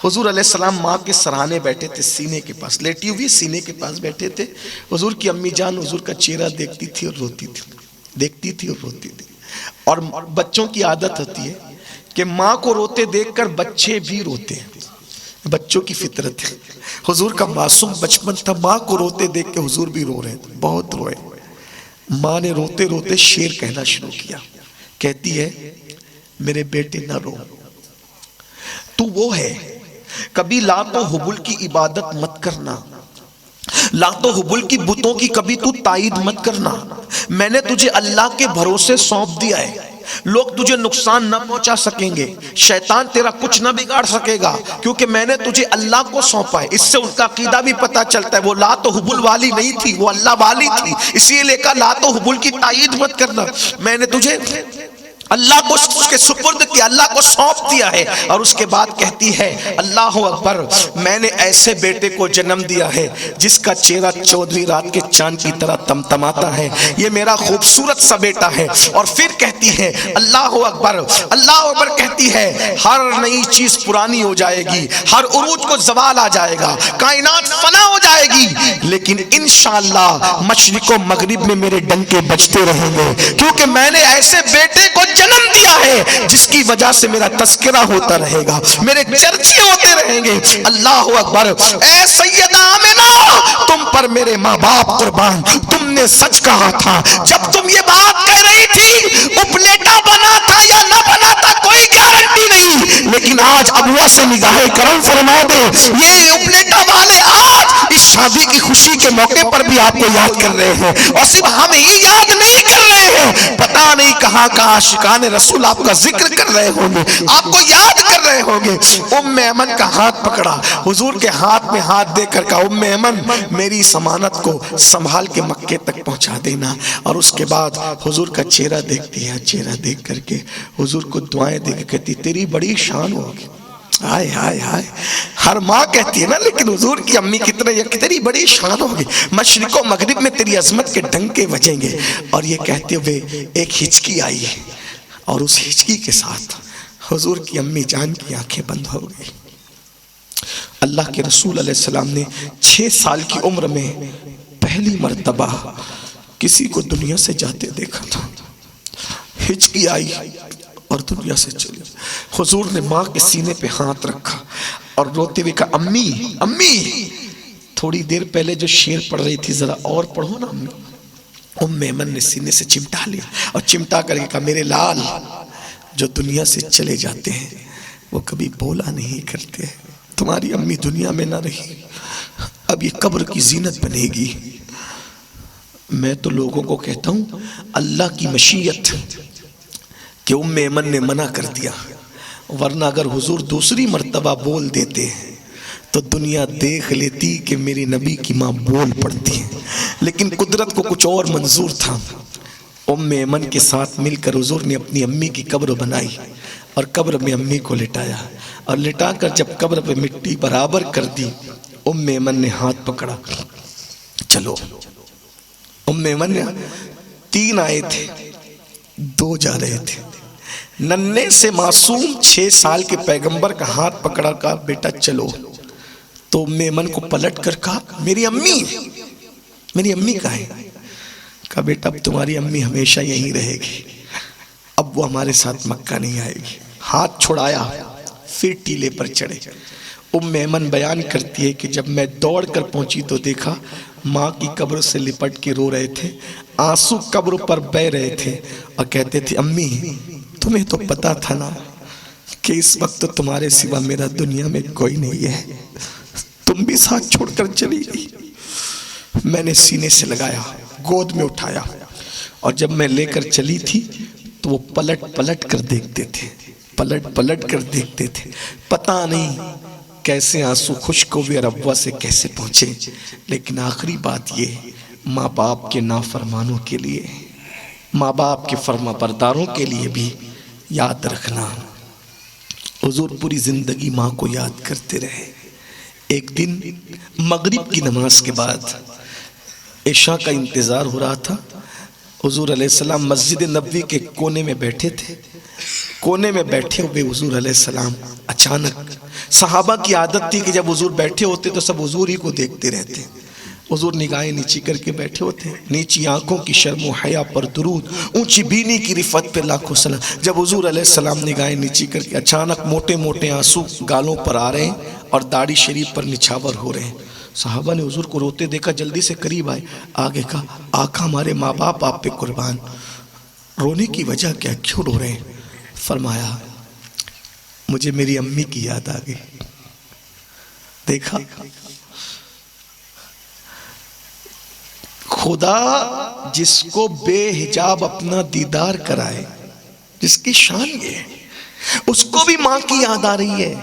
حضور علیہ السلام ماں کے سرہانے بیٹھے تھے، سینے کے پاس لیٹی ہوئی، سینے کے پاس بیٹھے تھے۔ حضور کی امی جان حضور کا چہرہ دیکھتی تھی اور روتی تھی، دیکھتی تھی اور روتی تھی۔ اور بچوں کی عادت ہوتی ہے کہ ماں کو روتے دیکھ کر بچے بھی روتے ہیں، بچوں کی فطرت ہے۔ حضور کا معصوم بچپن تھا، ماں کو روتے دیکھ کے حضور بھی رو رہے تھے، بہت روئے۔ ماں نے روتے روتے شعر کہنا شروع کیا، کہتی ہے میرے بیٹے نہ رو، تو وہ ہے کبھی لات و حبل کی عبادت مت کرنا، لات و حبل کی بتوں کی کبھی تو تائید مت کرنا، میں نے تجھے اللہ کے بھروسے سونپ دیا ہے، لوگ تجھے نقصان نہ پہنچا سکیں گے، شیطان تیرا کچھ نہ بگاڑ سکے گا، کیونکہ میں نے تجھے اللہ کو سونپا ہے۔ اس سے ان کا عقیدہ بھی پتہ چلتا ہے، وہ لات و حبل والی نہیں تھی، وہ اللہ والی تھی، اسی لیے کہا لات و حبل کی تائید مت کرنا، میں نے تجھے اللہ کو اس کے سپرد کیا، اللہ کو سونپ دیا ہے۔ اور اس کے بعد کہتی ہے اللہ اکبر، میں نے ایسے بیٹے کو جنم دیا ہے جس کا چہرہ 14ویں رات کے چاند کی طرح تمتماتا ہے، یہ میرا خوبصورت سا بیٹا ہے۔ اور پھر کہتی ہے اللہ اکبر، اللہ اکبر کہتی ہے ہر نئی چیز پرانی ہو جائے گی، ہر عروج کو زوال آ جائے گا، کائنات فنا ہو جائے گی، لیکن انشاءاللہ مشرق و مغرب میں میرے ڈنکے بجتے رہیں گے، کیونکہ میں نے ایسے بیٹے کو جنم دیا ہے جس کی وجہ سے میرا تذکرہ ہوتا رہے گا، میرے چرچے ہوتے رہیں گے۔ اللہ اکبر، اے سیدہ آمنہ، تم پر میرے ماں باپ قربان، تم نے سچ کہا تھا جب تم یہ بات کہہ رہی تھی، اپلیٹا بنا تھا یا نہ بنا تھا کوئی گارنٹی نہیں، لیکن آج ابوا سے نگاہ کرم فرما دے، یہ اپلیٹا والے آج اس شادی کی خوشی کے موقع پر بھی آپ کو یاد کر رہے ہیں، اور صرف ہمیں ہی یاد نہیں کر رہے ہیں، پتہ نہیں کہاں کہاں عاشقان رسول آپ کا ذکر کر رہے ہوں گے، آپ کو یاد کر رہے ہوں گے۔ ام ایمن کا ہاتھ پکڑا، حضور کے ہاتھ میں ہاتھ دے کر کہا ام ایمن میری ضمانت کو سنبھال کے مکے تک پہنچا دینا۔ اور اس کے بعد حضور کا چہرہ دیکھتی ہے، چہرہ دیکھ کر کے حضور کو دعائیں دے کے کہتی تیری بڑی شان ہوگی۔ ہائے ہائے ہائے، ہر ماں کہتی ہے نا، لیکن حضور کی امی کی طرح یہ تیری بڑی شان ہوگی، مشرق و مغرب میں تیری عظمت کے ڈنکے بجیں گے۔ اور یہ کہتے ہوئے ایک ہچکی آئی، اور اس ہچکی کے ساتھ حضور کی امی جان کی آنکھیں بند ہو گئی۔ اللہ کے رسول علیہ السلام نے 6 سال کی عمر میں پہلی مرتبہ کسی کو دنیا سے جاتے دیکھا تھا، ہچکی آئی اور دنیا سے چلی۔ حضور نے ماں کے سینے پہ ہاتھ رکھا اور روتے ہوئے کہا امی امی، تھوڑی دیر پہلے جو شعر پڑھ رہی تھی ذرا اور پڑھو نا امی۔ ام ایمن نے سینے سے چمٹا لیا اور چمٹا کر کے کہا میرے لال، جو دنیا سے چلے جاتے ہیں وہ کبھی بولا نہیں کرتے، تمہاری امی دنیا میں نہ رہی، اب یہ قبر کی زینت بنے گی۔ میں تو لوگوں کو کہتا ہوں اللہ کی مشیت کہ ام ایمن نے منع کر دیا، ورنہ اگر حضور دوسری مرتبہ بول دیتے تو دنیا دیکھ لیتی کہ میری نبی کی ماں بول پڑتی ہے، لیکن قدرت کو کچھ اور منظور تھا۔ ام ایمن کے ساتھ مل کر حضور نے اپنی امی کی قبر بنائی، اور قبر میں امی کو لٹایا، اور لٹا کر جب قبر پہ مٹی برابر کر دی، ام ایمن نے ہاتھ پکڑا، چلو۔ ام ایمن نے 3 آئے تھے، 2 جا رہے تھے۔ ننھے سے معصوم 6 سال کے پیغمبر کا ہاتھ پکڑا، کہا بیٹا چلو۔ تو ام ایمن کو پلٹ کر کہا میری امی کہاں ہے؟ کہا بیٹا اب تمہاری امی ہمیشہ یہیں رہے گی، اب وہ ہمارے ساتھ مکہ نہیں آئے گی۔ ہاتھ چھڑایا، پھر ٹیلے پر چڑھے۔ ام ایمن بیان کرتی ہے کہ جب میں دوڑ کر پہنچی تو دیکھا ماں کی قبر سے لپٹ کے رو رہے تھے، آنسو قبر پر بہہ رہے تھے، اور کہتے تھے امی تمہیں تو پتا تھا نا کہ اس وقت تمہارے سوا میرا دنیا میں کوئی نہیں ہے، تم بھی ساتھ چھوڑ کر چلی گئی۔ میں نے سینے سے لگایا، گود میں اٹھایا، اور جب میں لے کر چلی تھی تو وہ پلٹ کر دیکھتے تھے، پلٹ کر دیکھتے تھے۔ پتہ نہیں کیسے آنسو خشک ہوئے اور ابوا سے کیسے پہنچے، لیکن آخری بات یہ، ماں باپ کے نافرمانوں کے لیے، ماں باپ کے فرما برداروں کے لیے بھی یاد رکھنا۔ حضور پوری زندگی ماں کو یاد کرتے رہے۔ ایک دن مغرب کی نماز کے بعد عشاء کا انتظار ہو رہا تھا، حضور علیہ السلام مسجد نبوی کے کونے میں بیٹھے تھے۔ کونے میں بیٹھے ہوئے حضور علیہ السلام اچانک، صحابہ کی عادت تھی کہ جب حضور بیٹھے ہوتے تو سب حضور ہی کو دیکھتے رہتے، حضور نگاہیں نیچی کر کے بیٹھے ہوتے، نیچی آنکھوں کی شرم و حیا پر درود، اونچی بینی کی رفعت پہ لاکھوں سلام۔ جب حضور علیہ السلام نگاہیں نیچی کر کے اچانک موٹے موٹے آنسو گالوں پر آ رہے ہیں اور داڑھی شریف پر نچھاور ہو رہے ہیں، صحابہ نے حضور کو روتے دیکھا، جلدی سے قریب آئے، آگے کہا آقا ہمارے ماں باپ آپ پہ قربان، رونے کی وجہ کیا، کیوں رو رہے ہیں؟ فرمایا مجھے میری امی کی یاد آ گئی۔ دیکھا خدا جس کو بے حجاب اپنا دیدار کرائے، جس کی شان یہ ہے، اس کو بھی ماں کی یاد آ رہی ہے،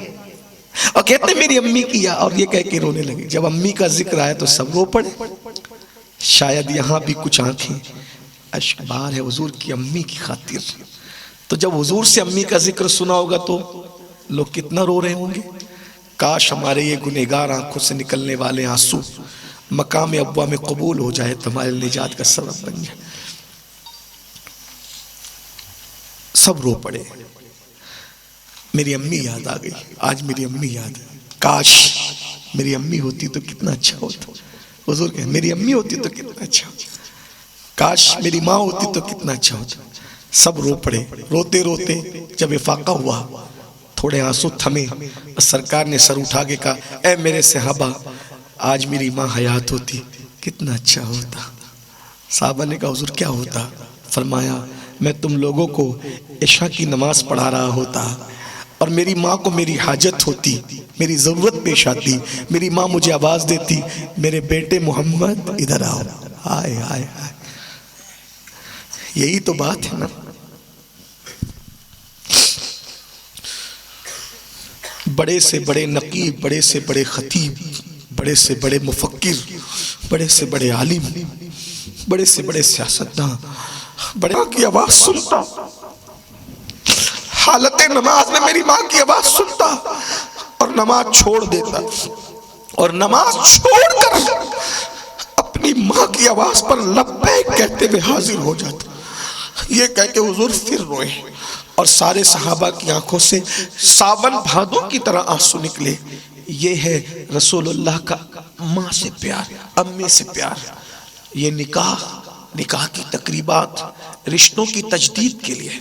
اور کہتے میری امی کی یاد، اور یہ کہہ کے رونے لگے۔ جب امی کا ذکر آیا تو سب رو پڑے۔ شاید یہاں بھی کچھ آنکھیں اشک بار ہے حضور کی امی کی خاطر، تو جب حضور سے امی کا ذکر سنا ہوگا تو لوگ کتنا رو رہے ہوں گے۔ کاش ہمارے یہ گنہگار آنکھوں سے نکلنے والے آنسو مقام ابوا میں قبول ہو جائے تو ہمارے نجات کا سبب بن جائے۔ سب رو پڑے، میری امی یاد آ گئی، آج میری امی یاد ہے، کاش میری امی ہوتی تو کتنا اچھا ہوتا۔ حضور کہے میری امی ہوتی تو کتنا اچھا ہوتا، کاش میری ماں ہوتی تو کتنا اچھا ہوتا۔ سب رو پڑے، روتے روتے جب افاقہ ہوا تھوڑے آنسو تھمے، سرکار نے سر اٹھا کے کہا اے میرے صحابہ آج میری ماں حیات ہوتی کتنا اچھا ہوتا۔ صحابہ نے کہا حضور کیا ہوتا؟ فرمایا میں تم لوگوں کو عشاء کی نماز پڑھا رہا ہوتا اور میری ماں کو میری حاجت ہوتی، میری ضرورت پیش آتی، میری ماں مجھے آواز دیتی میرے بیٹے محمد ادھر آؤ، آئے آئے آئے۔ یہی تو بات ہے نا۔ بڑے سے بڑے نقیب، بڑے سے بڑے خطیب، بڑے سے بڑے مفکر، بڑے سے بڑے عالم، بڑے سے بڑے سیاستدان، بڑے ماں کی آواز سنتا، حالت نماز میں میری ماں کی آواز سنتا اور نماز چھوڑ دیتا، اور نماز چھوڑ کر اپنی ماں کی آواز پر لبیک کہتے ہوئے حاضر ہو جاتا۔ یہ کہہ کے حضور پھر روئے، اور سارے صحابہ کی آنکھوں سے ساون بھادوں کی طرح آنسو نکلے۔ یہ ہے رسول اللہ کا ماں سے پیار، امی سے پیار۔ یہ نکاح کی تقریبات رشتوں کی تجدید کے لیے،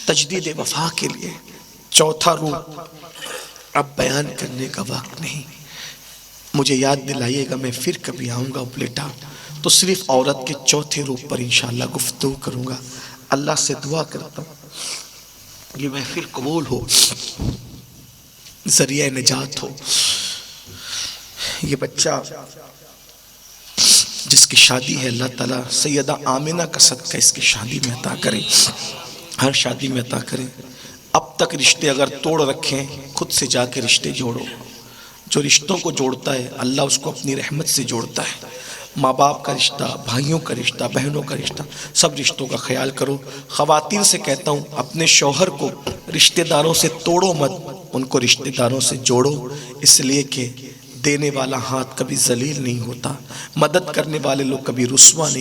تجدید وفا کے لیے۔ چوتھا روپ اب بیان کرنے کا وقت نہیں، مجھے یاد دلائیے گا، میں پھر کبھی آؤں گا اپلیٹا تو صرف عورت کے چوتھے روپ پر انشاءاللہ گفتگو کروں گا۔ اللہ سے دعا کرتا ہوں یہ محفل قبول ہو، ذریعہ نجات ہو۔ یہ بچہ جس کی شادی ہے اللہ تعالیٰ سیدہ آمنہ کا صدقہ اس کی شادی میں عطا کرے، ہر شادی میں عطا کرے۔ اب تک رشتے اگر توڑ رکھیں خود سے جا کے رشتے جوڑو۔ جو رشتوں کو جوڑتا ہے اللہ اس کو اپنی رحمت سے جوڑتا ہے۔ ماں باپ کا رشتہ، بھائیوں کا رشتہ، بہنوں کا رشتہ، سب رشتوں کا خیال کرو۔ خواتین سے کہتا ہوں اپنے شوہر کو رشتہ داروں سے توڑو مت، ان کو رشتہ داروں سے جوڑو، اس لیے کہ دینے والا ہاتھ کبھی ذلیل نہیں ہوتا، مدد کرنے والے لوگ کبھی رسوا نہیں